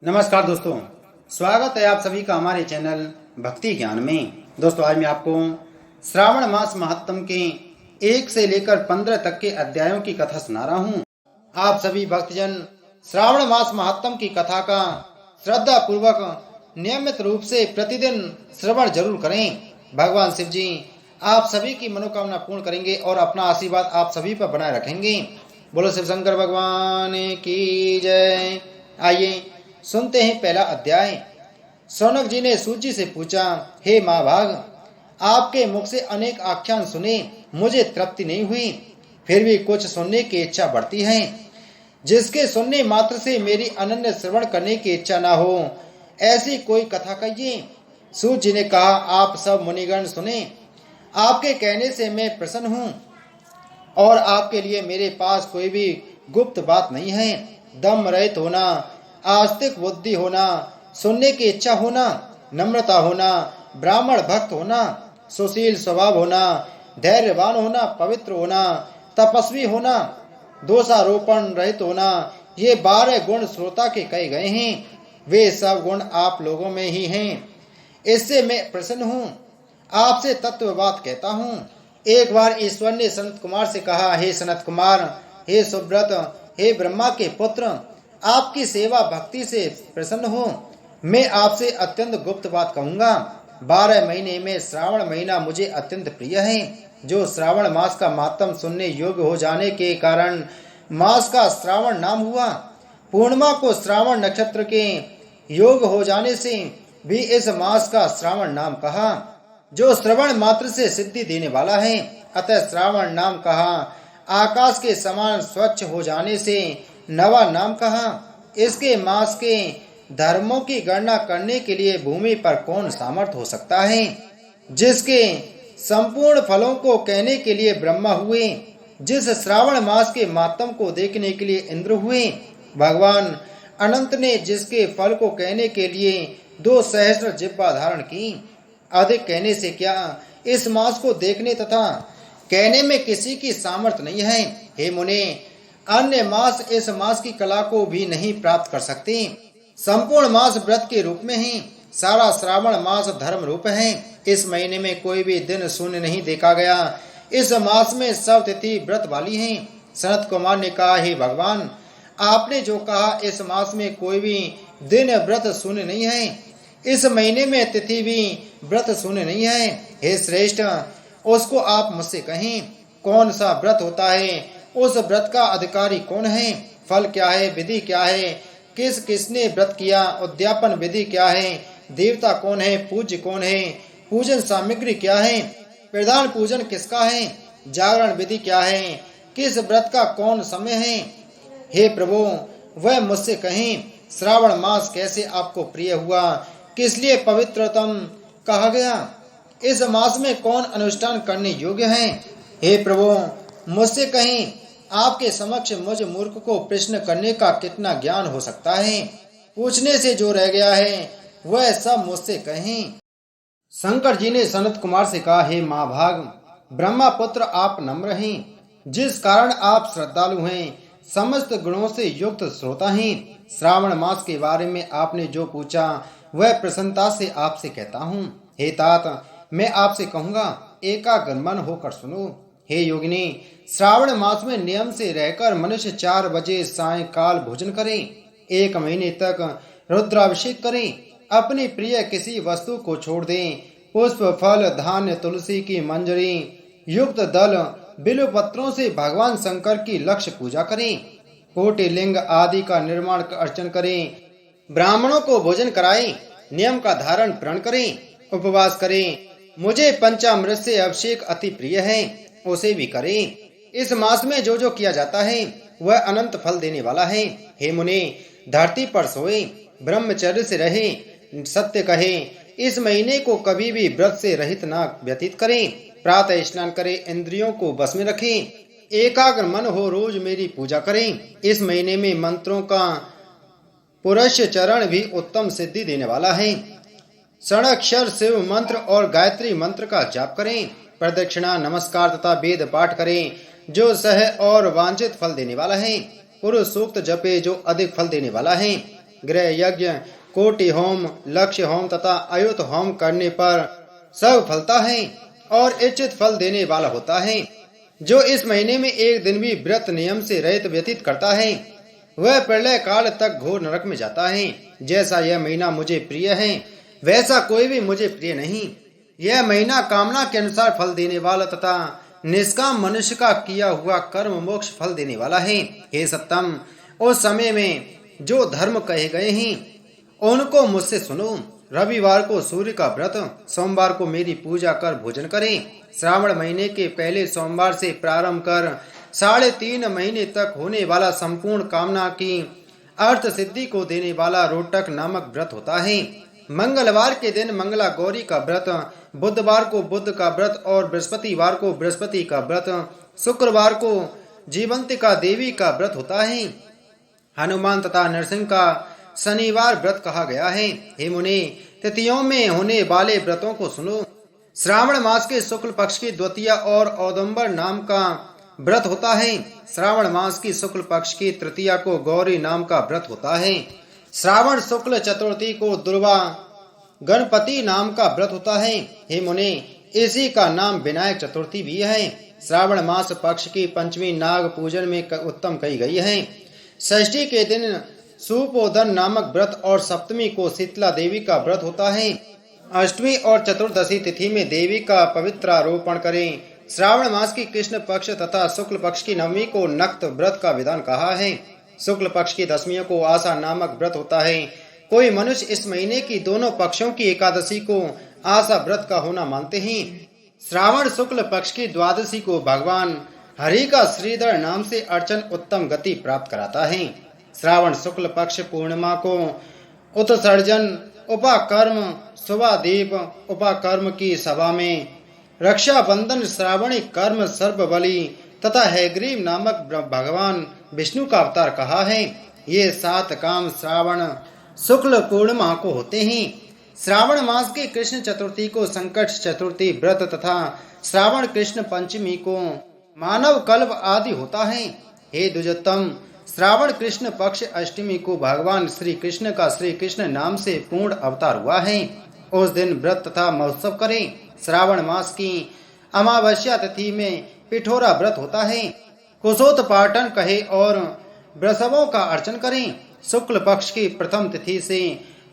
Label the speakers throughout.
Speaker 1: नमस्कार दोस्तों, स्वागत है आप सभी का हमारे चैनल भक्ति ज्ञान में। दोस्तों, आज मैं आपको श्रावण मास महात्म के 1 से लेकर 15 तक के अध्यायों की कथा सुना रहा हूँ। आप सभी भक्तजन श्रावण मास महात्म की कथा का श्रद्धा पूर्वक नियमित रूप से प्रतिदिन श्रवण जरूर करें। भगवान शिव जी आप सभी की मनोकामना पूर्ण करेंगे और अपना आशीर्वाद आप सभी पर बनाए रखेंगे। बोलो शिव शंकर भगवान की जय। आइए सुनते हैं पहला अध्याय। शौनक जी ने सूत जी से पूछा, हे महाभाग, आपके मुख से अनेक आख्यान सुने, मुझे तृप्ति नहीं हुई, फिर भी कुछ सुनने की इच्छा बढ़ती है। जिसके सुनने मात्र से मेरी अनन्य श्रवण करने की इच्छा ना हो, ऐसी कोई कथा कहिए। सूत जी ने कहा, आप सब मुनिगण सुने, आपके कहने से मैं प्रसन्न हूँ और आपके लिए मेरे पास कोई भी गुप्त बात नहीं है। दम रहित होना, आस्तिक बुद्धि होना, सुनने की इच्छा होना, नम्रता होना, ब्राह्मण भक्त होना, सुशील स्वभाव होना, धैर्यवान होना, पवित्र होना, तपस्वी होना, दोषारोपण रहित होना, ये 12 गुण श्रोता के कहे गए हैं। वे सब गुण आप लोगों में ही हैं। इससे मैं प्रसन्न हूँ, आपसे तत्व बात कहता हूँ। एक बार ईश्वर ने सनत कुमार से कहा, हे सनत कुमार, हे सुब्रत, हे ब्रह्मा के पुत्र, आपकी सेवा भक्ति से प्रसन्न हो। मैं आपसे अत्यंत गुप्त बात कहूंगा। 12 महीने में श्रावण महीना मुझे अत्यंत प्रिय है। जो श्रावण मास का मातम सुनने योग्य हो जाने के कारण मास का श्रावण नाम हुआ। पूर्णिमा को श्रावण नक्षत्र के योग हो जाने से भी इस मास का श्रावण नाम कहा। जो श्रवण मात्र से सिद्धि देने वाला है, अतः श्रावण नाम कहा। आकाश के समान स्वच्छ हो जाने से नवा नाम कहा। इसके मास के धर्मों की गणना करने के लिए भूमि पर कौन सामर्थ हो सकता है। जिसके संपूर्ण फलों को कहने के लिए ब्रह्मा हुए, जिस श्रावण मास के मातम को देखने के लिए इंद्र हुए, भगवान अनंत ने जिसके फल को कहने के लिए 2 सहस्र जिह्वा धारण की। अधिक कहने से क्या, इस मास को देखने तथा कहने में किसी की सामर्थ्य नहीं है। हे मुने, अन्य मास इस मास की कला को भी नहीं प्राप्त कर सकते। संपूर्ण मास व्रत के रूप में है। सारा श्रावण मास धर्म रूप है। इस महीने में कोई भी दिन शून्य नहीं देखा गया। इस मास में सब तिथि व्रत वाली हैं। सनत कुमार ने कहा, हे भगवान, आपने जो कहा इस मास में कोई भी दिन व्रत शून्य नहीं है। इस महीने में तिथि भी व्रत शून्य नहीं है। हे श्रेष्ठ, उसको आप मुझसे कहें, कौन सा व्रत होता है, उस व्रत का अधिकारी कौन है, फल क्या है, विधि क्या है, किस किसने व्रत किया, उद्यापन विधि क्या है, देवता कौन है, पूज्य कौन है, पूजन सामग्री क्या है, प्रधान पूजन किसका है, जागरण विधि क्या है, किस व्रत का कौन समय है। हे प्रभु, वह मुझसे कहें, श्रावण मास कैसे आपको प्रिय हुआ, किस लिए पवित्रतम कहा गया, इस मास में कौन अनुष्ठान करने योग्य है। हे प्रभु, मुझसे कहें, आपके समक्ष मुझ मूर्ख को प्रश्न करने का कितना ज्ञान हो सकता है। पूछने से जो रह गया है वह सब मुझसे कहें। शंकर जी ने सनत कुमार से कहा, हे महाभाग, ब्रह्मा पुत्र आप नम्र हैं, जिस कारण आप श्रद्धालु हैं, समस्त गुणों से युक्त श्रोता हैं। श्रावण मास के बारे में आपने जो पूछा वह प्रसन्नता से आपसे कहता हूँ। हे तात, मैं आपसे कहूँगा, एकाग्र मन होकर सुनो। हे योगिनी, श्रावण मास में नियम से रहकर मनुष्य 4 बजे सायंकाल भोजन करें। 1 महीने तक रुद्राभिषेक करें। अपनी प्रिय किसी वस्तु को छोड़ दें। पुष्प, फल, धान्य, तुलसी की मंजरी युक्त दल, बिल्व पत्रों से भगवान शंकर की लक्ष्य पूजा करें। कोटि लिंग आदि का निर्माण अर्चन करें। ब्राह्मणों को भोजन कराएं। नियम का धारण प्रण करें। उपवास करें। मुझे पंचामृत से अभिषेक अति प्रिय है, उसे भी करें। इस मास में जो जो किया जाता है वह अनंत फल देने वाला है। हे मुने, धरती पर सोए, ब्रह्मचर्य से रहे, सत्य कहे। इस महीने को कभी भी व्रत से रहित न व्यतीत करें। प्रातः स्नान करें, इंद्रियों को बस में रखें, एकाग्र मन हो, रोज मेरी पूजा करें। इस महीने में मंत्रों का पुरुष चरण भी उत्तम सिद्धि देने वाला है। षडाक्षर शिव मंत्र और गायत्री मंत्र का जाप करें। प्रदक्षिणा, नमस्कार तथा वेद पाठ करें, जो सह और वांछित फल देने वाला है। पुरुष सूक्त जपे, जो अधिक फल देने वाला है। गृह यज्ञ, कोटि होम, लक्ष्य होम तथा अयुत होम करने पर सब फलता है और इच्छित फल देने वाला होता है। जो इस महीने में एक दिन भी व्रत नियम से रहित व्यतीत करता है वह प्रलय काल तक घोर नरक में जाता है। जैसा यह महीना मुझे प्रिय है वैसा कोई भी मुझे प्रिय नहीं। यह महीना कामना के अनुसार फल देने वाला तथा निष्काम मनुष्य का किया हुआ कर्म मोक्ष फल देने वाला है। हे सत्तम, उस समय में जो धर्म कहे गए हैं उनको मुझसे सुनो। रविवार को सूर्य का व्रत, सोमवार को मेरी पूजा कर भोजन करें। श्रावण महीने के पहले सोमवार से प्रारंभ कर 3.5 महीने तक होने वाला संपूर्ण कामना की अर्थ सिद्धि को देने वाला रोटक नामक व्रत होता है। मंगलवार के दिन मंगला गौरी का व्रत, बुधवार को बुध का व्रत और बृहस्पतिवार को बृहस्पति का व्रत, शुक्रवार को जीवंतिका देवी का व्रत होता है। हनुमान तथा नरसिंह का शनिवार व्रत कहा गया है। हे मुनि, तिथियों में होने वाले व्रतों को सुनो। श्रावण मास के शुक्ल पक्ष की द्वितीया और औदुंबर नाम का व्रत होता है। श्रावण मास की शुक्ल पक्ष की तृतीया को गौरी नाम का व्रत होता है। श्रावण शुक्ल चतुर्थी को दुर्वा गणपति नाम का व्रत होता है। हे मुनि, इसी का नाम विनायक चतुर्थी भी है। श्रावण मास पक्ष की पंचमी नाग पूजन में उत्तम कही गई है। षष्ठी के दिन सुपोधन नामक व्रत और सप्तमी को शीतला देवी का व्रत होता है। अष्टमी और चतुर्दशी तिथि में देवी का पवित्र आरोपण करें। श्रावण मास की कृष्ण पक्ष तथा शुक्ल पक्ष की नवमी को नक्त व्रत का विधान कहा है। शुक्ल पक्ष की दशमियों को आशा नामक व्रत होता है। कोई मनुष्य इस महीने की दोनों पक्षों की एकादशी को आशा व्रत का होना मानते हैं। श्रावण शुक्ल पक्ष की द्वादशी को भगवान हरि का श्रीधर नाम से अर्चन उत्तम गति प्राप्त कराता है। श्रावण शुक्ल पक्ष पूर्णिमा को उत्सर्जन, उपाकर्म, शुभादीप, उपाकर्म की सभा में रक्षाबंधन, श्रावणी कर्म, सर्वबलि तथा हैग्रीव नामक भगवान विष्णु का अवतार कहा है। ये 7 काम श्रावण शुक्ल पूर्णिमा को होते हैं। श्रावण मास की कृष्ण चतुर्थी को संकट चतुर्थी व्रत तथा श्रावण कृष्ण पंचमी को मानव कल्प आदि होता है। हे द्विजोत्तम, श्रावण कृष्ण पक्ष अष्टमी को भगवान श्री कृष्ण का श्री कृष्ण नाम से पूर्ण अवतार हुआ है। उस दिन व्रत तथा महोत्सव करें। श्रावण मास की अमावस्या तिथि में पिठोरा व्रत होता है। कुशोत्पाटन कहे और वृषभों का अर्चन करें। शुक्ल पक्ष की प्रथम तिथि से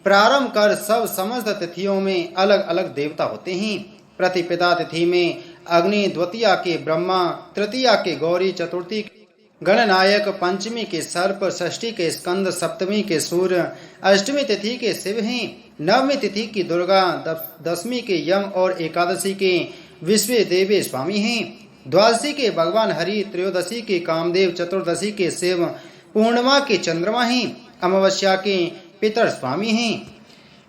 Speaker 1: प्रारंभ कर सब समस्त तिथियों में अलग अलग देवता होते हैं। प्रतिपदा तिथि में अग्नि, द्वितीया के ब्रह्मा, तृतीया के गौरी, चतुर्थी गणनायक, पंचमी के सर्प, षष्ठी के स्कंद, सप्तमी के सूर्य, अष्टमी तिथि के शिव हैं। नवमी तिथि की दुर्गा, दशमी के यम और एकादशी के विश्व देवी स्वामी हैं। द्वादशी के भगवान हरि, त्रयोदशी के कामदेव, चतुर्दशी के शिव, पूर्णिमा के चंद्रमा हैं, अमावस्या के पितर स्वामी हैं।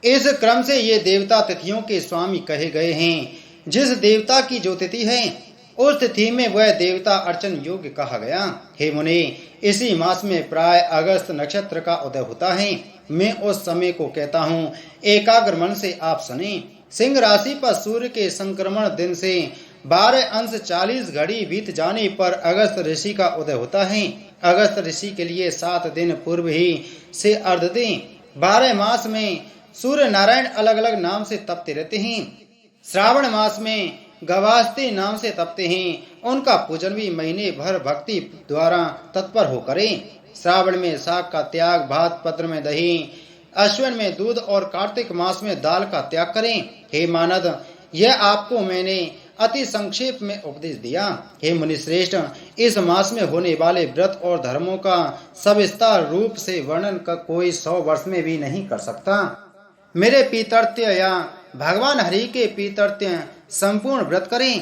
Speaker 1: इस क्रम से ये देवता तिथियों के स्वामी कहे गए हैं। जिस देवता की जो तिथि है उस तिथि में वह देवता अर्चन योग्य कहा गया। हे मुनि, इसी मास में प्राय अगस्त नक्षत्र का उदय होता है। मैं उस समय को कहता हूँ, एकाग्र मन से आप सुने। सिंह राशि पर सूर्य के संक्रमण दिन से 12 अंश 40 घड़ी बीत जाने पर अगस्त ऋषि का उदय होता है। अगस्त ऋषि के लिए 7 दिन पूर्व ही से अर्घ दें। 12 मास में सूर्य नारायण अलग अलग नाम से तपते रहते हैं। श्रावण मास में गवास्ती नाम से तपते हैं। उनका पूजन भी महीने भर भक्ति द्वारा तत्पर हो करें। श्रावण में शाक का त्याग, भात पत्र में दही, अश्विन में दूध और कार्तिक मास में दाल का त्याग करें। हे मानद, यह आपको मैंने अति संक्षेप में उपदेश दिया। हे मुनिश्रेष्ठ, इस मास में होने वाले व्रत और धर्मों का सविस्तार रूप से वर्णन का कोई 100 वर्ष में भी नहीं कर सकता। मेरे पीतर्त्य या भगवान हरि के पीतर्त्य संपूर्ण व्रत करें।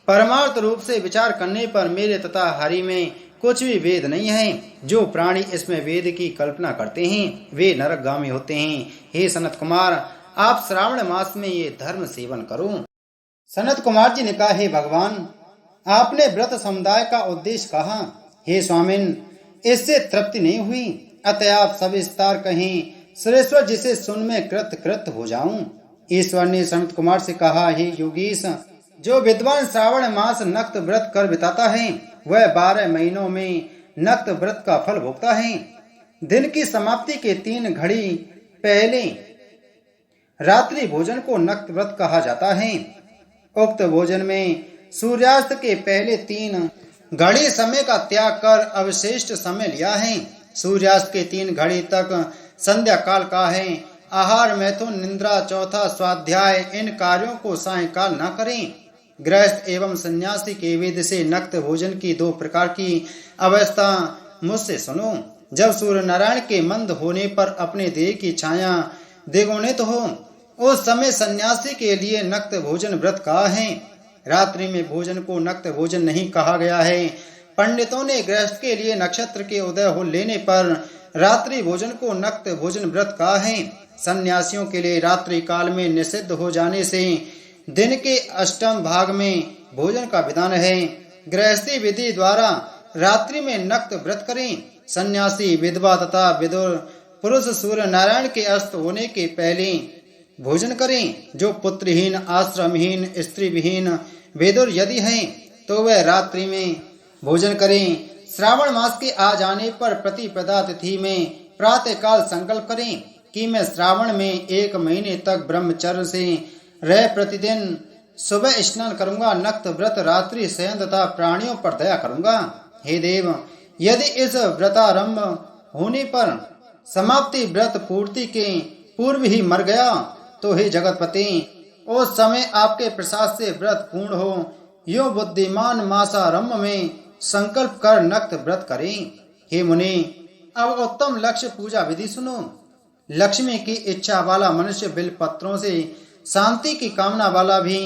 Speaker 1: परमार्थ रूप से विचार करने पर मेरे तथा हरि में कुछ भी वेद नहीं है। जो प्राणी इसमें वेद की कल्पना करते हैं वे नरकगामी होते हैं। हे सनत कुमार, आप श्रावण मास में ये धर्म सेवन करो। सनत कुमार जी ने कहा, हे भगवान, आपने व्रत समुदाय का उद्देश्य कहा। हे स्वामिन, इससे तृप्ति नहीं हुई, अतः आप सविस्तार कहें, श्रेष्ठ जिसे सुन में कृत हो जाऊं। ईश्वर ने सनत कुमार से कहा, हे योगीश, जो विद्वान श्रावण मास नक्त व्रत कर बिताता है वह 12 महीनों में नक्त व्रत का फल भोगता है। दिन की समाप्ति के 3 घड़ी पहले रात्रि भोजन को नक्त व्रत कहा जाता है। उक्त भोजन में सूर्यास्त के पहले 3 घड़ी समय का त्याग कर अवशिष्ट समय लिया है। सूर्यास्त के 3 घड़ी तक संध्या काल का है। आहार, मैथुन, निद्रा, चौथा स्वाध्याय, इन कार्यों को सायंकाल न करें। गृहस्थ एवं सन्यासी के वेद से नक्त भोजन की 2 प्रकार की अवस्था मुझसे सुनो। जब सूर्य नारायण के मंद होने पर अपने देह की छाया द्विगुणित हो, उस समय सन्यासी के लिए नक्त भोजन व्रत कहा है। रात्रि में भोजन को नक्त भोजन नहीं कहा गया है। पंडितों ने गृहस्थ के लिए नक्षत्र के उदय हो लेने पर रात्रि भोजन को नक्त भोजन व्रत कहा है। सन्यासियों के लिए रात्रि काल में निषिद्ध हो जाने से दिन के अष्टम भाग में भोजन का विधान है। गृहस्थी विधि द्वारा रात्रि में नक्त व्रत करें। सन्यासी, विधवा तथा विदुर पुरुष सूर्य नारायण के अस्त होने के पहले भोजन करें। जो पुत्रहीन, आश्रमहीन, स्त्री विहीन विदुर यदि हैं तो वह रात्रि में भोजन करें। श्रावण मास के आ जाने पर प्रतिपदा तिथि में प्रातःकाल संकल्प करें कि मैं श्रावण में 1 महीने तक ब्रह्मचर्य से रह प्रतिदिन सुबह स्नान करूंगा, नक्त व्रत, रात्रि शयन तथा प्राणियों पर दया करूंगा। हे देव, यदि इस व्रतारंभ होने पर समाप्ति व्रत पूर्ति के पूर्व ही मर गया तो हे जगतपति, उस समय आपके प्रसाद से व्रत पूर्ण हो। यो बुद्धिमान मासारंभ में संकल्प कर नक्त व्रत करें। हे मुनि, अब उत्तम लक्ष्य पूजा विधि सुनो। लक्ष्मी की इच्छा वाला मनुष्य बिल पत्रों से, शांति की कामना वाला भी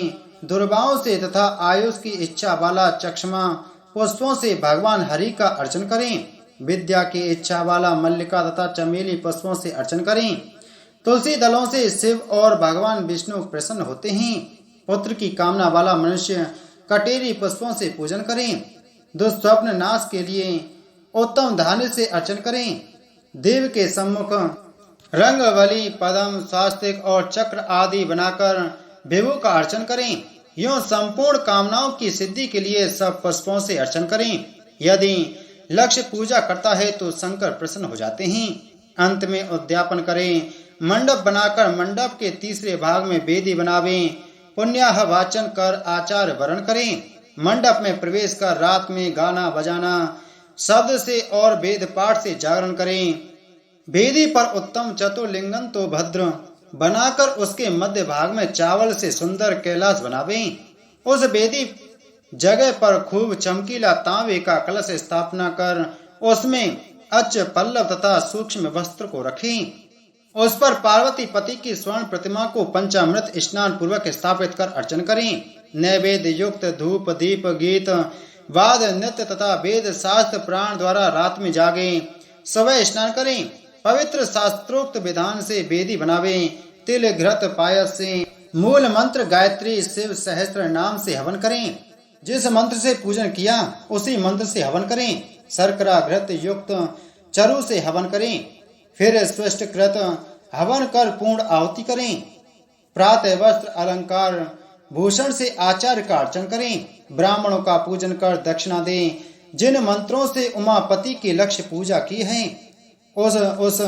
Speaker 1: दुर्बाओं से तथा आयुष की इच्छा वाला चक्षमा पुष्पों से भगवान हरि का अर्चन करें। विद्या की इच्छा वाला मल्लिका तथा चमेली पुष्पों से अर्चन करें। तुलसी दलों से शिव और भगवान विष्णु प्रसन्न होते हैं। पुत्र की कामना वाला मनुष्य कटेरी पुष्पों से पूजन करें। दुष्स्वप्न नाश के लिए उत्तम धान्य से अर्चन करें। देव के सम्मुख रंगवली, पद्म, स्वास्तिक और चक्र आदि बनाकर विभु का अर्चन करें। यूं संपूर्ण कामनाओं की सिद्धि के लिए सब पुष्पों से अर्चन करें। यदि लक्ष्य पूजा करता है तो शंकर प्रसन्न हो जाते हैं। अंत में उद्यापन करें। मंडप बनाकर मंडप के तीसरे भाग में वेदी बनावें। पुण्याह वाचन कर आचार वर्ण करें। मंडप में प्रवेश कर रात में गाना बजाना शब्द से और वेद पाठ से जागरण करें। वेदी पर उत्तम चतुर्लिंगन तो भद्र बनाकर उसके मध्य भाग में चावल से सुंदर कैलाश बनावें। उस वेदी जगह पर खूब चमकीला तांबे का कलश स्थापना कर उसमें अच्छ, पल्लव तथा सूक्ष्म वस्त्र को रखें। उस पर पार्वती पति की स्वर्ण प्रतिमा को पंचामृत स्नान पूर्वक स्थापित कर अर्चन करें। नैवेद्य युक्त धूप, दीप, गीत, वाद, नृत्य तथा वेद शास्त्र प्राण द्वारा रात में जागे। सुबह स्नान करें। पवित्र शास्त्रोक्त विधान से वेदी बनावें। तिल, घृत, पायस से मूल मंत्र गायत्री, शिव सहस्त्र नाम से हवन करें। जिस मंत्र से पूजन किया उसी मंत्र से हवन करें। शर्करा घृत युक्त चरु से हवन करें। फिर स्पष्टकृत हवन कर पूर्ण आहुति करें। प्रातः वस्त्र, अलंकार, भूषण से आचार्य का अर्चन करें। ब्राह्मणों का पूजन कर दक्षिणा दें। जिन मंत्रों से उमापति की लक्ष्य पूजा की है उस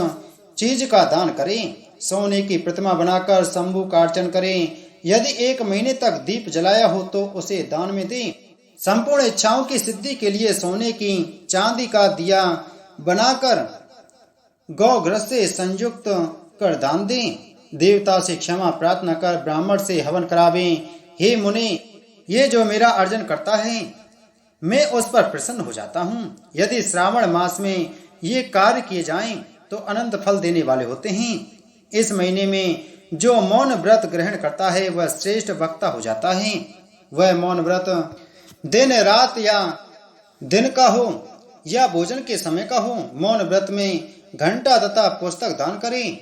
Speaker 1: चीज का दान करें। सोने की प्रतिमा बनाकर शंभु का अर्चन करें। यदि 1 महीने तक दीप जलाया हो तो उसे दान में दें। संपूर्ण इच्छाओं की सिद्धि के लिए सोने की, चांदी का दिया बनाकर गौग्रस से संयुक्त कर दान दें। देवता से क्षमा प्रार्थना कर ब्राह्मण से हवन करावें। हे मुनि, ये जो मेरा अर्जन करता है मैं उस पर प्रसन्न हो जाता हूँ। यदि श्रावण मास में ये कार्य किए जाएं तो अनंत फल देने वाले होते हैं। इस महीने में जो मौन व्रत ग्रहण करता है वह श्रेष्ठ वक्ता हो जाता है। वह मौन व्रत दिन रात या दिन का हो या भोजन के समय का हो, मौन व्रत में घंटा तथा पुस्तक दान करें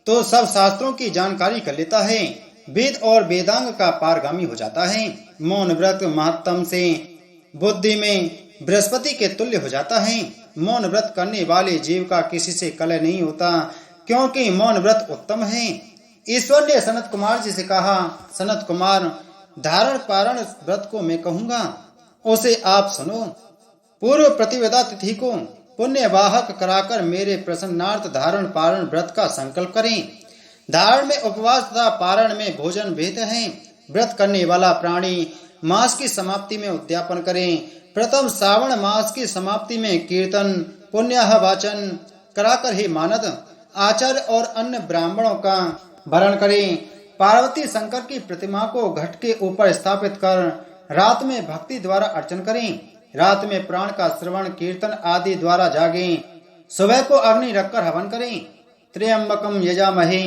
Speaker 1: तो सब शास्त्रों की जानकारी कर लेता है। वेद और वेदांग का पारगामी हो जाता है। मौन व्रत महात्म से बुद्धि में बृहस्पति के तुल्य हो जाता है। मौन व्रत करने वाले जीव का किसी से कलह नहीं होता, क्योंकि मौन व्रत उत्तम है। ईश्वर ने सनत कुमार जी से कहा, सनत कुमार, धारण पारण व्रत को मैं कहूँगा, उसे आप सुनो। पूर्व प्रतिवेदा तिथि को पुण्यवाहक कराकर मेरे प्रसन्नार्थ धारण पारण व्रत का संकल्प करें। धारण में उपवास तथा पारण में भोजन भेद है। व्रत करने वाला प्राणी मास की समाप्ति में उद्यापन करें। प्रथम श्रावण मास की समाप्ति में कीर्तन पुण्य वाचन कराकर ही मानद आचार्य और अन्य ब्राह्मणों का वरण करें। पार्वती शंकर की प्रतिमा को घट के ऊपर स्थापित कर रात में भक्ति द्वारा अर्चन करें। रात में प्राण का श्रवण कीर्तन आदि द्वारा जागें। सुबह को अग्नि रखकर हवन करें। त्र्यंबकम यजामहे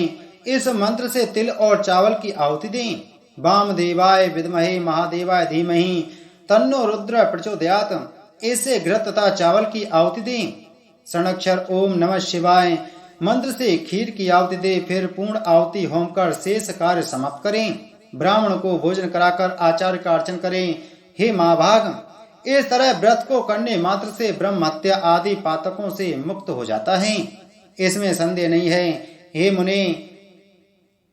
Speaker 1: इस मंत्र से तिल और चावल की आहुति दें। वामदेवाय विद्महे महादेवाय धीमहि तन्नो रुद्र प्रचोदयात् इससे घृत तथा चावल की आहुति दें। षणक्षर ओम नमः शिवाय मंत्र से खीर की आहुति दे, फिर पूर्ण आहुति होम कर शेष कार्य समाप्त करें। ब्राह्मण को भोजन कराकर आचार्य का अर्चन करें। हे महाभाग, इस तरह व्रत को करने मात्र से ब्रह्म हत्या आदि पातकों से मुक्त हो जाता है, इसमें संदेह नहीं है। हे मुने,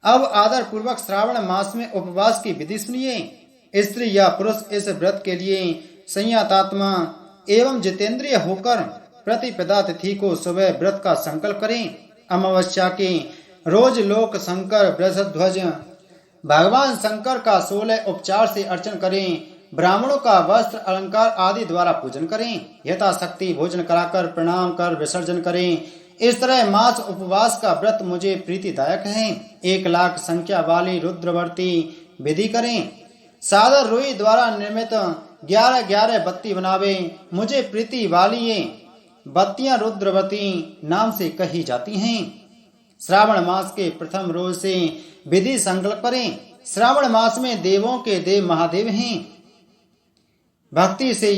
Speaker 1: अब आदर पूर्वक श्रावण मास में उपवास की विधि सुनिए। स्त्री या पुरुष इस व्रत के लिए संयतात्मा एवं जितेंद्रिय होकर प्रतिपदा तिथि को सुबह व्रत का संकल्प करें। अमावस्या के रोज लोक शंकर वृषध्वज भगवान शंकर का 16 उपचार से अर्चन करें। ब्राह्मणों का वस्त्र अलंकार आदि द्वारा पूजन करें। यथाशक्ति भोजन कराकर प्रणाम कर विसर्जन करें। इस तरह मास उपवास का व्रत मुझे प्रीतिदायक है। 1,00,000 संख्या वाली रुद्रवर्ती विधि करें। सादर रुई द्वारा निर्मित 11 बत्ती बनावे। मुझे प्रीति वाली ये बत्तियां रुद्रवती नाम से कही जाती हैं। श्रावण मास के प्रथम रोज से विधि संकल्प करें। श्रावण मास में देवों के देव महादेव हैं। भक्ति से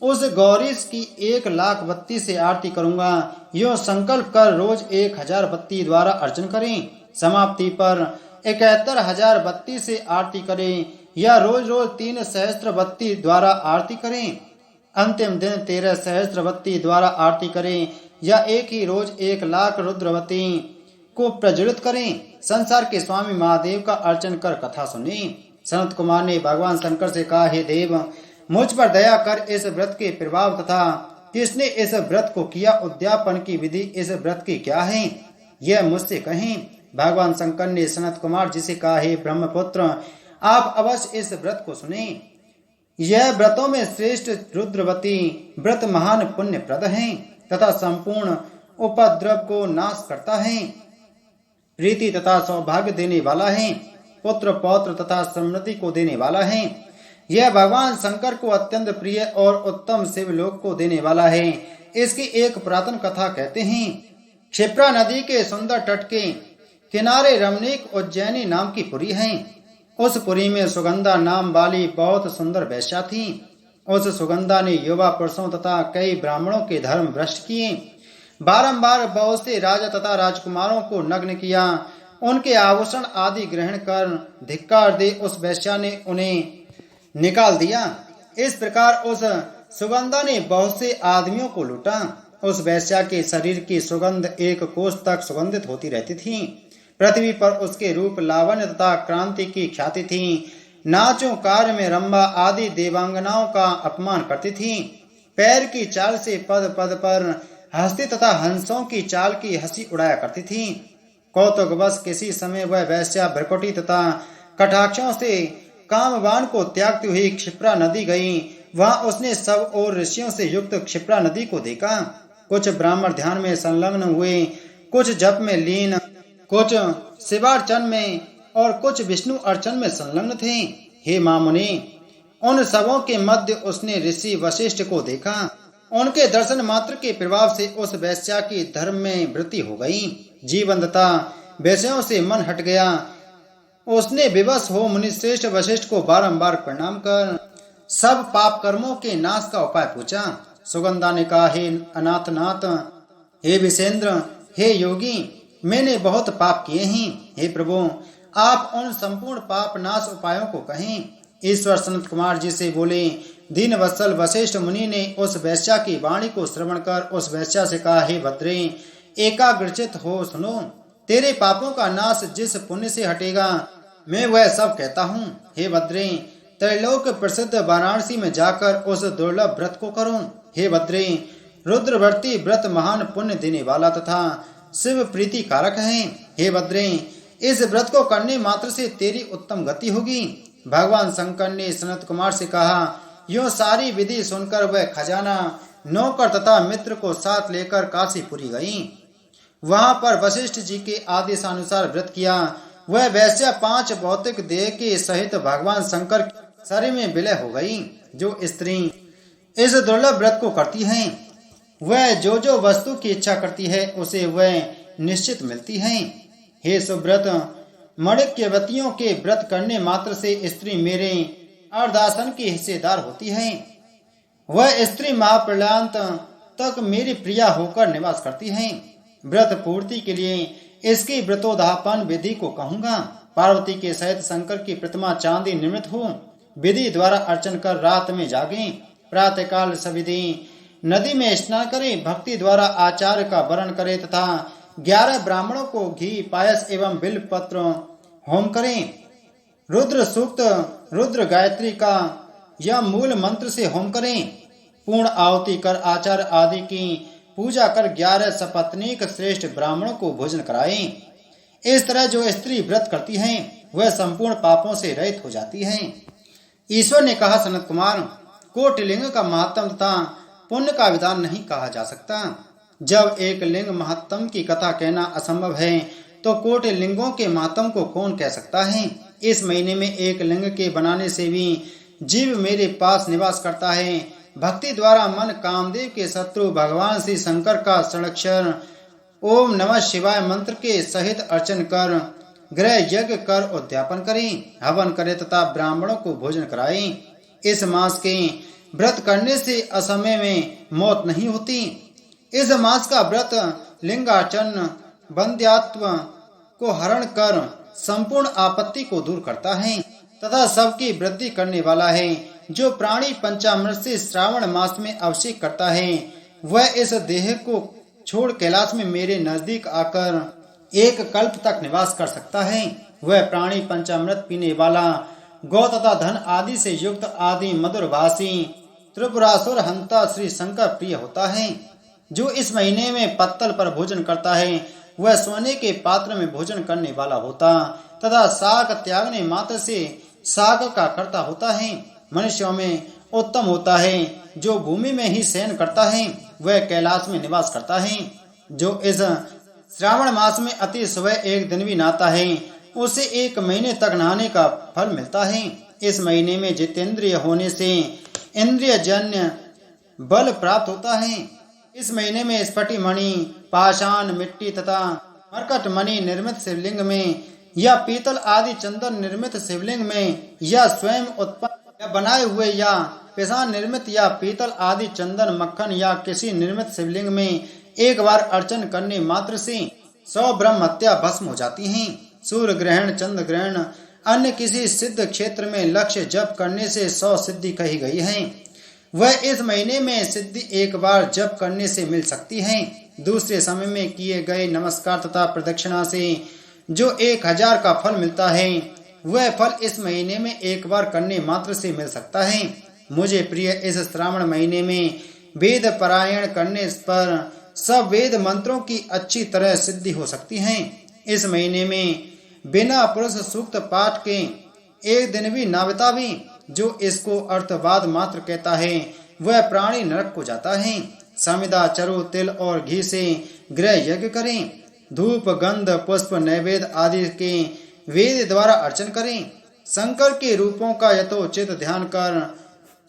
Speaker 1: उस गौरीश की 1,00,000 बत्ती से आरती करूंगा। यो संकल्प कर रोज 1,000 बत्ती द्वारा अर्चन करें। समाप्ति पर 71,000 बत्ती से आरती करें या रोज रोज 3 सहस्त्र बत्ती द्वारा आरती करें। अंतिम दिन 13 सहस्त्र बत्ती द्वारा आरती करें या एक ही रोज 1,00,000 रुद्रवती को प्रज्वलित करें। संसार के स्वामी महादेव का अर्चन कर कथा सुने। सनत कुमार ने भगवान शंकर से कहा, हे देव, मुझ पर दया कर। इस व्रत के प्रभाव तथा किसने इस व्रत को किया, उद्यापन की विधि इस व्रत की क्या है, यह मुझसे कहें। भगवान शंकर ने सनत कुमार जी से कहा, हे ब्रह्मपुत्र, आप अवश्य इस व्रत को सुने। यह व्रतों में श्रेष्ठ रुद्रवती व्रत महान पुण्यप्रद है तथा संपूर्ण उपद्रव को नाश करता है, प्रीति तथा सौभाग्य देने वाला है, पुत्र पौत्र तथा समृद्धि को देने वाला है। यह भगवान शंकर को अत्यंत प्रिय और उत्तम शिवलोक को देने वाला है। इसकी एक पुरातन कथा कहते हैं। क्षिप्रा नदी के सुंदर तट के किनारे रमणीक उज्जैनी नाम की पुरी है। उस पुरी में सुगंधा नाम वाली बहुत सुंदर वेश्या थी। उस सुगंधा ने युवा पुरुषों तथा कई ब्राह्मणों के धर्म भ्रष्ट किए। बारंबार बहुत से राजा तथा राजकुमारों को नग्न किया। उनके आभूषण आदि ग्रहण कर धिक्कार दे उस वेश्या ने उन्हें निकाल दिया। इस प्रकार उस सुगंधा ने बहुत से आदमियों को लूटा। उस वेश्या के शरीर की सुगंध 1 कोस तक सुगंधित होती रहती थी। पृथ्वी पर उसके रूप लावण्य तथा क्रांति की ख्याति थी। नाचों कार्य में रंभा आदि देवांगनाओं का अपमान करती थी। पैर की चाल से पद पद पर हंसती तथा हंसों की चाल की हंसी उड़ाया करती थी। कौतुकवश किसी समय वह वेश्या भ्रकुटी तथा कटाक्षों से कामवान को त्यागती हुई क्षिप्रा नदी गई। वहां उसने सब और ऋषियों से युक्त क्षिप्रा नदी को देखा। कुछ ब्राह्मण ध्यान में संलग्न हुए, कुछ जप में लीन, कुछ शिवार्चन में और कुछ विष्णु अर्चन में संलग्न थे। हे मामुनि, उन सबों के मध्य उसने ऋषि वशिष्ठ को देखा। उनके दर्शन मात्र के प्रभाव से उस वेश्या की धर्म में वृत्ति हो गई। जीवन तथा विषयों से मन हट गया। उसने विवश हो मुनिश्रेष्ठ वशिष्ठ को बारंबार प्रणाम कर सब पाप कर्मों के नाश का उपाय पूछा। सुगंधा ने कहा, हे अनाथनाथ, हे विषेंद्र, हे योगी, मैंने बहुत पाप किए हैं। हे प्रभु, आप उन संपूर्ण पाप नाश उपायों को कहें। ईश्वर सनत कुमार जी से बोले। दीन वत्सल वशिष्ठ मुनि ने उस वेश्या की वाणी को श्रवण कर उस वेश्या से कहा, हे भद्रे, एकाग्रचित हो सुनो। तेरे पापों का नाश जिस पुण्य से हटेगा, मैं वह सब कहता हूँ। हे भद्रे, त्रैलोक प्रसिद्ध वाराणसी में जाकर उस दुर्लभ व्रत को करो। हे भद्रे, रुद्रवर्ती व्रत महान पुण्य देने वाला तथा शिव प्रीति कारक है। हे भद्रे, इस व्रत को करने मात्र से तेरी उत्तम गति होगी। भगवान शंकर ने सनत कुमार से कहा। यो सारी विधि सुनकर वह खजाना, नौकर तथा मित्र को साथ लेकर काशीपुरी गई। वहां पर वशिष्ठ जी के आदेशानुसार व्रत किया। वह वैश्या 5 भौतिक देह के सहित भगवान शंकर के शरीर में विलय हो गई। जो स्त्री इस दुर्लभ व्रत को करती है, वह जो वस्तु की इच्छा करती है उसे वह निश्चित मिलती है। हे सुव्रत, मणिक्यवतियों के व्रत करने मात्र से स्त्री मेरे अर्धासन की हिस्सेदार होती है। वह स्त्री महाप्रलयांत तक मेरी प्रिया होकर निवास करती है। व्रत पूर्ति के लिए इसकी व्रतोद्यापन विधि को कहूँगा। पार्वती के सहित शंकर की प्रतिमा चांदी निर्मित हो, विधि द्वारा अर्चन कर रात में जागे, प्रातःकाल सविधि नदी में स्नान करे, भक्ति द्वारा आचार्य का वरण करे तथा 11 ब्राह्मणों को घी पायस एवं बिल्व पत्र होम करें। रुद्र सूक्त, रुद्र गायत्री का या मूल मंत्र से होम करें। पूर्ण आहुति कर आचार्य आदि की पूजा कर 11 सपत्नीक श्रेष्ठ ब्राह्मणों को भोजन कराएं। इस तरह जो स्त्री व्रत करती है वह संपूर्ण पापों से रहित हो जाती है। ईश्वर ने कहा, सनत कुमार, कोटिलिंग का महात्म तथा पुण्य का विधान नहीं कहा जा सकता। जब एक लिंग महात्म की कथा कहना असंभव है तो कोटि लिंगों के महात्म को कौन कह सकता है। इस महीने में एक लिंग के बनाने से भी जीव मेरे पास निवास करता है। भक्ति द्वारा मन कामदेव के शत्रु भगवान श्री शंकर का षडक्षर ओम नमः शिवाय मंत्र के सहित अर्चन कर गृह यज्ञ कर उद्यापन करें, हवन करें तथा ब्राह्मणों को भोजन कराएं। इस मास के व्रत करने से असमय में मौत नहीं होती। इस मास का व्रत लिंगार्चन बंध्यात्व को हरण कर संपूर्ण आपत्ति को दूर करता है तथा सबकी वृद्धि करने वाला है। जो प्राणी पंचामृत से श्रावण मास में अभिषेक करता है वह इस देह को छोड़ कैलाश में मेरे नजदीक आकर एक कल्प तक निवास कर सकता है। वह प्राणी पंचामृत पीने वाला, गौ तथा धन आदि से युक्त आदि मधुरभाषी त्रिपुरासुर हंता श्री शंकर प्रिय होता है। जो इस महीने में पत्तल पर भोजन करता है वह सोने के पात्र में भोजन करने वाला होता तथा शाक त्यागने मात्र से शाक का कर्ता होता है। मनुष्यों में उत्तम होता है जो भूमि में ही शयन करता है वह कैलाश में निवास करता है। जो इस श्रावण मास में अति सुबह एक दिन भी नहाता है उसे 1 महीने तक नहाने का फल मिलता है। इस महीने में जितेंद्रिय होने से इंद्रिय जन्य बल प्राप्त होता है। इस महीने में स्फटिक मणि, पाषाण, मिट्टी तथा मरकट मणि निर्मित शिवलिंग में या पीतल आदि चंदन निर्मित शिवलिंग में या स्वयं उत्पन्न या बनाए हुए या पिसान निर्मित या पीतल आदि चंदन मक्खन या किसी निर्मित शिवलिंग में एक बार अर्चन करने मात्र से 100 ब्रह्म हत्या भस्म हो जाती हैं। सूर्य ग्रहण, चंद्र ग्रहण, अन्य किसी सिद्ध क्षेत्र में लक्ष्य जप करने से 100 सिद्धि कही गई है। वह इस महीने में सिद्धि एक बार जप करने से मिल सकती है। दूसरे समय में किए गए नमस्कार तथा प्रदक्षिणा से जो 1000 का फल मिलता है वह फल इस महीने में एक बार करने मात्र से मिल सकता है। मुझे प्रिय इस श्रावण महीने में वेद पारायण करने पर सब वेद मंत्रों की अच्छी तरह सिद्धि हो सकती है। इस महीने में बिना पुरुष सूक्त पाठ के एक दिन भी ना बितावे। जो इसको अर्थवाद मात्र कहता है वह प्राणी नरक को जाता है। समिधा, चरु, तिल और घी से गृह यज्ञ करें। धूप, गंध, पुष्प, नैवेद्य आदि के वेद द्वारा अर्चन करें। शंकर के रूपों का यथोचित ध्यान कर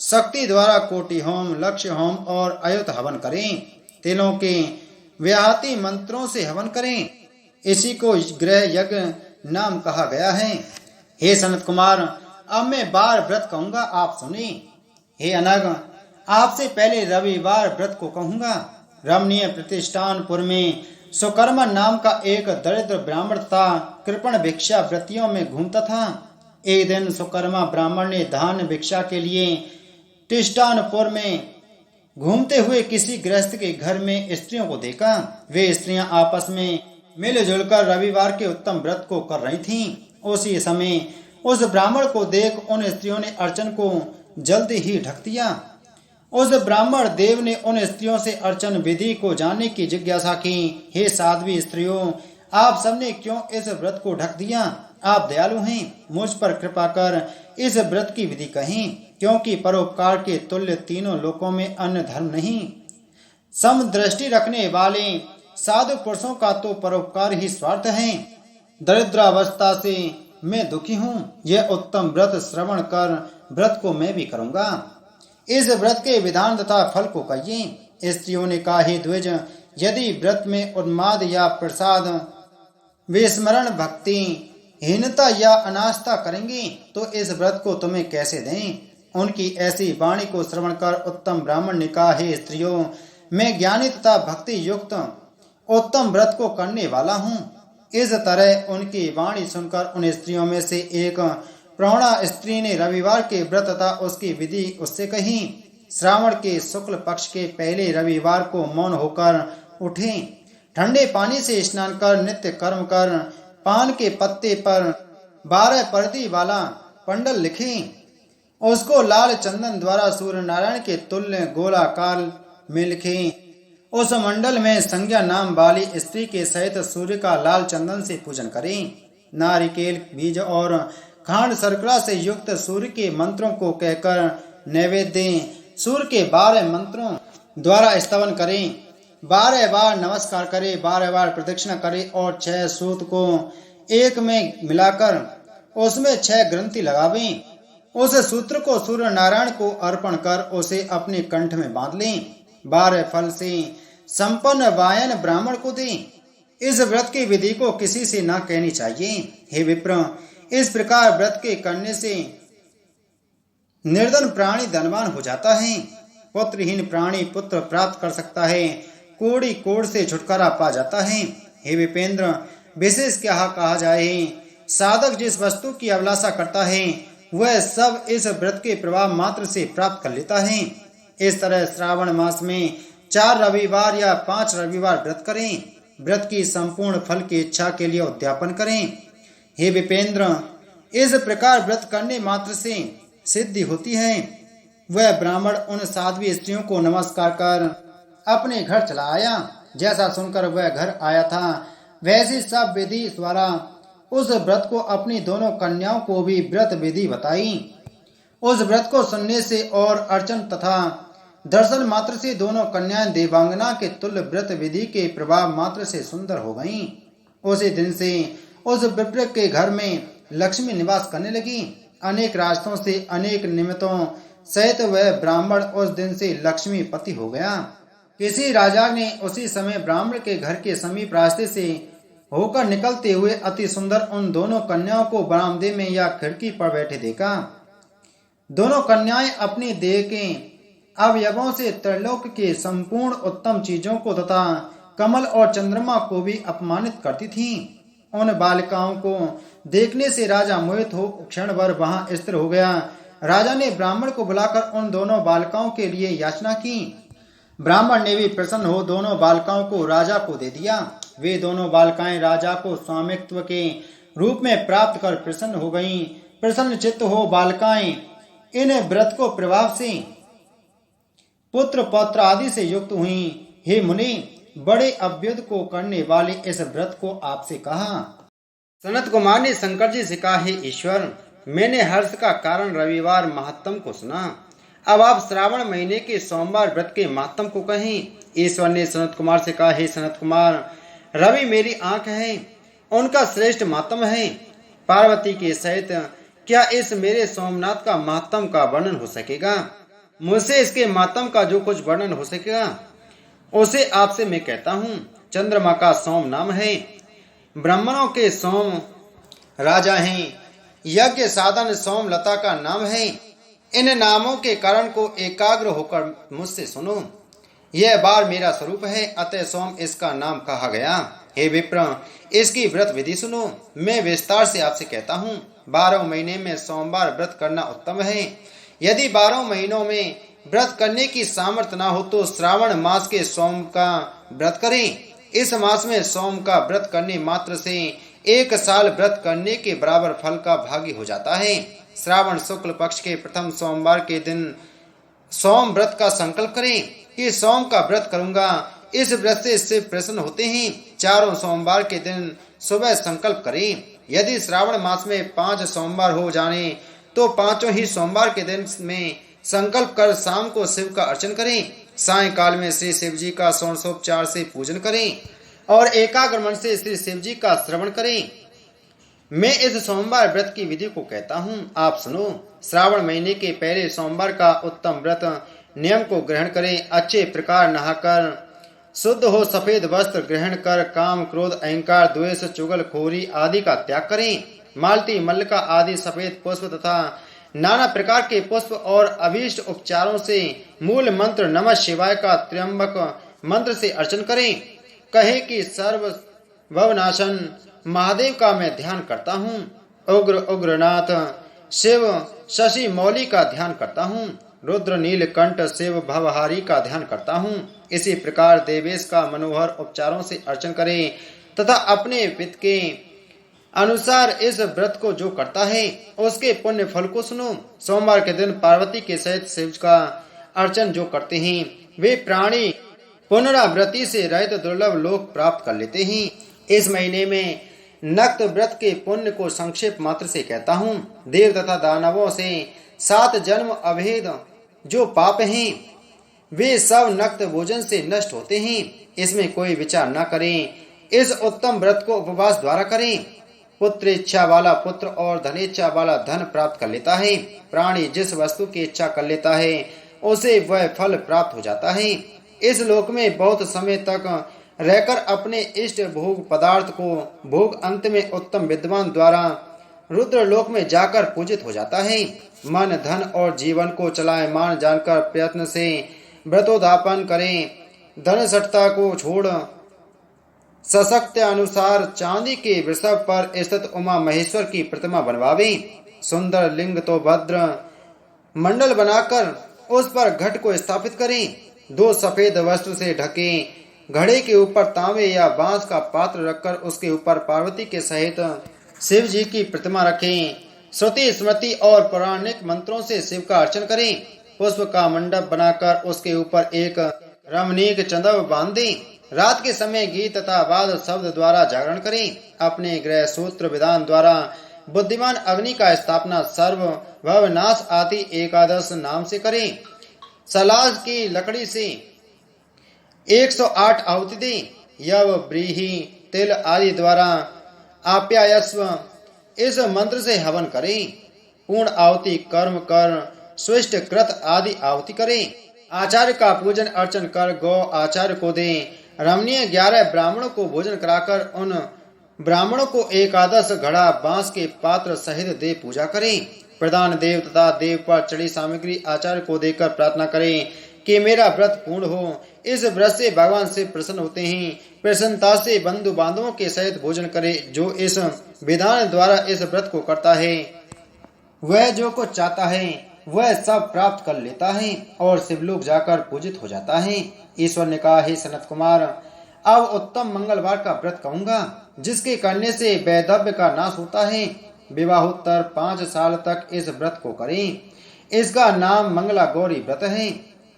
Speaker 1: शक्ति द्वारा कोटि होम, लक्ष्य होम और अयुत हवन करें। तिलों के व्याहति मंत्रों से हवन करें। इसी को गृह यज्ञ नाम कहा गया है। हे सनत कुमार, अब मैं बार व्रत कहूंगा, आप सुने। हे अनग, आपसे पहले रविवार व्रत को कहूंगा। रमणीय प्रतिष्ठानपुर में सुकर्मा नाम का एक दरिद्र ब्राह्मण था। कृपण भिक्षा व्रतियों में घूमता था। एक दिन सुकर्मा ब्राह्मण ने धान्य भिक्षा के लिए प्रतिष्ठानपुर में घूमते हुए किसी गृहस्थ के घर में स्त्रियों को देखा। वे स्त्रियां आपस में मिलजुल कर रविवार के उत्तम व्रत को कर रही थीं। उसी समय उस ब्राह्मण को देख उन स्त्रियों ने अर्चन को जल्दी ही ढक दिया। उस ब्राह्मण देव ने उन स्त्रियों से अर्चन विधि को जानने की जिज्ञासा की। हे साध्वी स्त्रियों, आप सबने क्यों इस व्रत को ढक दिया? आप दयालु हैं, मुझ पर कृपा कर इस व्रत की विधि कहें, क्योंकि परोपकार के तुल्य तीनों लोकों में अन्य धर्म नहीं। समदृष्टि रखने वाले साधु पुरुषों का तो परोपकार ही स्वार्थ है। दरिद्रावस्था से मैं दुखी हूँ, यह उत्तम व्रत श्रवण कर व्रत को मैं भी करूँगा। इस व्रत के विधान तथा फल को कहिए। स्त्रियों ने कहा, हे द्विज, यदि व्रत में उन्माद या प्रसाद, विस्मरण, भक्ति हीनता या अनास्था करेंगे तो इस व्रत को तुम्हें कैसे दें? उनकी ऐसी वाणी को श्रवण कर उत्तम ब्राह्मण ने कहा, हे स्त्रियों, मैं ज्ञानी तथा भक्ति युक्त उत्तम व्रत को करने वाला हूँ। इस तरह उनकी वाणी सुनकर उन स्त्रियों में से एक प्रौढ़ा स्त्री ने रविवार के व्रत तथा उसकी विधि उससे कही। श्रावण के शुक्ल पक्ष के पहले रविवार को मौन होकर उठे, ठंडे पानी से स्नान कर नित्य कर्म कर पान के पत्ते पर 12 परदी वाला पंडल लिखे, उसको लाल चंदन द्वारा सूर्य नारायण के तुल्य गोलाकार में लिखे। उस मंडल में संज्ञा नाम वाली स्त्री के सहित सूर्य का लाल चंदन से पूजन करें। नारिकेल बीज और खांड शर्करा से युक्त सूर्य के मंत्रों को कहकर नैवेद्य सूर्य के 12 मंत्रों द्वारा स्तवन करें। 12 बार नमस्कार करें, 12 बार प्रदक्षिणा करें और 6 सूत को एक में मिलाकर उसमें 6 ग्रंथि लगावें। उस सूत्र को सूर्य नारायण को अर्पण कर उसे अपने कंठ में बांध लें। 12 फल से संपन्न वायन ब्राह्मण को दें। इस व्रत की विधि को किसी से न कहनी चाहिए। हे विप्र, इस प्रकार व्रत के करने से निर्धन प्राणी धनवान हो जाता है, पुत्रहीन प्राणी पुत्र प्राप्त कर सकता है, कोड़ी कोड़ से छुटकारा पा जाता है। हे विपेंद्र, विशेष क्या कहा जाए, साधक जिस वस्तु की अभिलाषा करता है वह सब इस व्रत के प्रभाव मात्र से प्राप्त कर लेता है। इस तरह श्रावण मास में 4 रविवार या 5 रविवार व्रत करें। व्रत की संपूर्ण फल की इच्छा के लिए उद्यापन करें। हे विपेंद्र, इस प्रकार व्रत करने मात्र से सिद्धि होती है। वह ब्राह्मण उन साध्वी स्त्रियों को नमस्कार कर अपने घर चला आया। जैसा सुनकर वह घर आया था वैसी सब विधि द्वारा उस व्रत को अपनी दोनों कन्याओं को भी व्रत विधि बताई। उस व्रत को सुनने से और अर्चन तथा दर्शन मात्र से दोनों कन्याएं देवांगना के तुल्य व्रत विधि के प्रभाव मात्र से सुंदर हो गईं। उसी दिन से उस विप्र के घर में लक्ष्मी निवास करने लगी। अनेक रास्तों से अनेक निमित्तों सहित वह ब्राह्मण उस दिन से लक्ष्मी पति हो गया। किसी राजा ने उसी समय ब्राह्मण के घर के समीप रास्ते से होकर निकलते हुए अति सुंदर उन दोनों कन्याओं को बरामदे में या खिड़की पर बैठे देखा। दोनों कन्याएं अपनी देह के अवयवों से त्रैलोक के संपूर्ण उत्तम चीजों को तथा कमल और चंद्रमा को भी अपमानित करती थीं। उन बालिकाओं को देखने से राजा मोहित हो क्षण भर वहां स्थिर हो गया। राजा ने ब्राह्मण को बुलाकर उन दोनों बालिकाओं के लिए याचना की। ब्राह्मण ने भी प्रसन्न हो दोनों बालिकाओं को राजा को दे दिया। वे दोनों बालिकाएं राजा को स्वामित्व के रूप में प्राप्त कर प्रसन्न हो गईं। प्रसन्न चित्त हो बालिकाएं इन व्रत को प्रभाव से पुत्र पौत्र आदि से युक्त हुई। हे मुनि, बड़े अभ्युदय को करने वाले इस व्रत को आपसे कहा। सनत कुमार ने शंकर जी से कहा, हे ईश्वर, मैंने हर्ष का कारण रविवार महात्म को सुना। अब आप श्रावण महीने के सोमवार व्रत के महात्म को कहें। ईश्वर ने सनत कुमार से कहा, हे सनत कुमार, रवि मेरी आंख है, उनका श्रेष्ठ महात्म है। पार्वती के सहित क्या इस मेरे सोमनाथ का महात्म का वर्णन हो सकेगा? मुझसे इसके महात्म का जो कुछ वर्णन हो सकेगा उसे आपसे मैं कहता हूँ। चंद्रमा का सोम नाम है, ब्राह्मणों के सोम राजा हैं, यज्ञ साधन सोम लता का नाम है। इन नामों के कारण को एकाग्र होकर मुझसे सुनो। यह बार मेरा स्वरूप है, अतः सोम इसका नाम कहा गया। हे विप्र, इसकी व्रत विधि सुनो। मैं विस्तार से आपसे कहता हूँ। 12 महीने में सोमवार व्रत करना उत्तम है। यदि 12 महीनों में व्रत करने की सामर्थ्य न हो तो श्रावण मास के सोम का व्रत करें। इस मास में सोम का व्रत करने मात्र से 1 साल व्रत करने के बराबर फल का भागी हो जाता है। श्रावण शुक्ल पक्ष के प्रथम सोमवार के दिन सोम व्रत का संकल्प करें कि सोम का व्रत करूंगा। इस व्रत से शिव प्रसन्न होते हैं। चारों सोमवार के दिन सुबह संकल्प करें। यदि श्रावण मास में 5 सोमवार हो जाने तो पांचों ही सोमवार के दिन में संकल्प कर शाम को शिव का अर्चन करें। सायंकाल में श्री शिव जी का षोडशोपचार से पूजन करें और एकाग्र मन से श्री शिव जी का श्रवण करें। मैं इस सोमवार व्रत की विधि को कहता हूँ, आप सुनो। श्रावण महीने के पहले सोमवार का उत्तम व्रत नियम को ग्रहण करें। अच्छे प्रकार नहाकर शुद्ध हो सफेद वस्त्र ग्रहण कर काम क्रोध अहंकार द्वेष चुगलखोरी आदि का त्याग करें। मालती मल्लिका आदि सफेद पुष्प तथा नाना प्रकार के पुष्प और अभीष्ट उपचारों से मूल मंत्र नमः शिवाय का त्र्यंबक मंत्र से अर्चन करें। कहे कि सर्व भवनाशन महादेव का मैं ध्यान करता हूँ। उग्र उग्रनाथ शिव शशि मौली का ध्यान करता हूँ। रुद्र नीलकंठ शिव भवहारी का ध्यान करता हूँ। इसी प्रकार देवेश का मनोहर उपचारों से अर्चन करें तथा अपने पिता के अनुसार इस व्रत को जो करता है उसके पुण्य फल को सुनो। सोमवार के दिन पार्वती के सहित शिव का अर्चन जो करते हैं वे प्राणी पुनरावृत्ति से रहित दुर्लभ लोक प्राप्त कर लेते हैं। इस महीने में नक्त व्रत के पुण्य को संक्षेप मात्र से कहता हूँ। देव तथा दानवों से 7 जन्म अभेद जो पाप हैं वे सब नक्त भोजन से नष्ट होते हैं। इसमें कोई विचार न करें। इस उत्तम व्रत को उपवास द्वारा करें। पुत्र इच्छा वाला पुत्र और धनेच्छा वाला धन प्राप्त कर लेता है। प्राणी जिस वस्तु की इच्छा कर लेता है उसे वह फल प्राप्त हो जाता है। इस लोक में बहुत समय तक रहकर अपने इष्ट भोग पदार्थ को भोग अंत में उत्तम विद्वान द्वारा रुद्र लोक में जाकर पूजित हो जाता है। मन धन और जीवन को चलायमान जानकर प्रयत्न से व्रतोद्यापन करें। धन सटता को छोड़ सशक्त अनुसार चांदी के वृषभ पर स्थित उमा महेश्वर की प्रतिमा बनवावे। सुंदर लिंग तो भद्र मंडल बनाकर उस पर घट को स्थापित करें। 2 सफेद वस्त्र से ढके घड़े के ऊपर तांबे या बांस का पात्र रखकर उसके ऊपर पार्वती के सहित शिव जी की प्रतिमा रखें। श्रुति स्मृति और पौराणिक मंत्रों से शिव का अर्चन करें। पुष्प का मंडप बनाकर उसके ऊपर एक रमणीक चंदव बांध दें। रात के समय गीत तथा वाद शब्द द्वारा जागरण करें। अपने गृह सूत्र विधान द्वारा बुद्धिमान अग्नि का स्थापना सर्व भवनाश आदि एकादश नाम से करें। सलाज की लकड़ी से 108 आहुति दें। यव व्रीहि तिल आदि द्वारा आप्यायस्व इस मंत्र से हवन करें। पूर्ण आहुति कर्म कर स्विष्ट कृत आदि आहुति करें। आचार्य का पूजन अर्चन कर गौ आचार्य को दें। रमणीय 11 ब्राह्मणों को भोजन कराकर उन ब्राह्मणों को एकादश घड़ा बांस के पात्र सहित दे पूजा करें। प्रधान देव तथा देव पर चढ़ी सामग्री आचार्य को देकर प्रार्थना करें कि मेरा व्रत पूर्ण हो। इस व्रत से भगवान से प्रसन्न होते हैं। प्रसन्नता से बंधु बांधवों के सहित भोजन करे। जो इस विधान द्वारा इस व्रत को करता है वह जो कुछ चाहता है वह सब प्राप्त कर लेता है और शिवलोक जाकर पूजित हो जाता है। ईश्वर ने कहा, हे सनत कुमार, अब उत्तम मंगलवार का व्रत कहूंगा जिसके करने से वैधव्य का नाश होता है। विवाहोत्तर 5 साल तक इस व्रत को करें। इसका नाम मंगला गौरी व्रत है।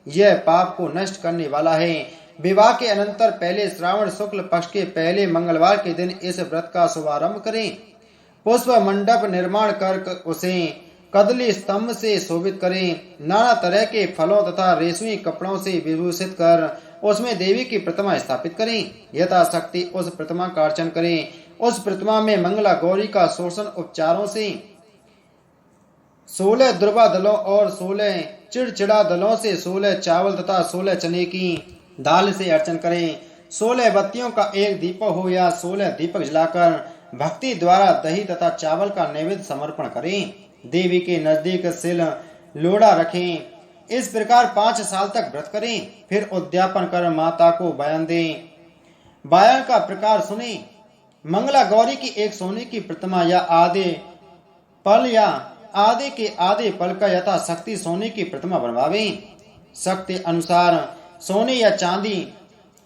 Speaker 1: यह पाप को नष्ट करने वाला है। विवाह के अनंतर पहले श्रावण शुक्ल पक्ष के पहले मंगलवार के दिन इस व्रत का शुभारंभ करें। पुष्प मंडप निर्माण कर उसे कदली स्तंभ से शोभित करें। नाना तरह के फलों तथा रेशमी कपड़ों से विभूषित कर उसमें देवी की प्रतिमा स्थापित करें। यथाशक्ति उस प्रतिमा का अर्चन करें। उस प्रतिमा में मंगला गौरी का शोषण उपचारों से 16 दुर्वा दलों और 16 चिड़चिड़ा दलों से 16 चावल तथा 16 चने की दाल से अर्चन करें। 16 बत्तियों का एक दीपक हो या 16 दीपक जलाकर भक्ति द्वारा दही तथा चावल का नैवेद्य समर्पण करें। देवी के नजदीक सिल लोड़ा रखें। इस प्रकार 5 साल तक व्रत करें। फिर उद्यापन कर माता को बयान दें। बयान का प्रकार सुने। मंगला गौरी की एक सोने की प्रतिमा या आधे पल या आधे के आधे पल का यथाशक्ति सोने की प्रतिमा बनवावे। शक्ति अनुसार सोने या चांदी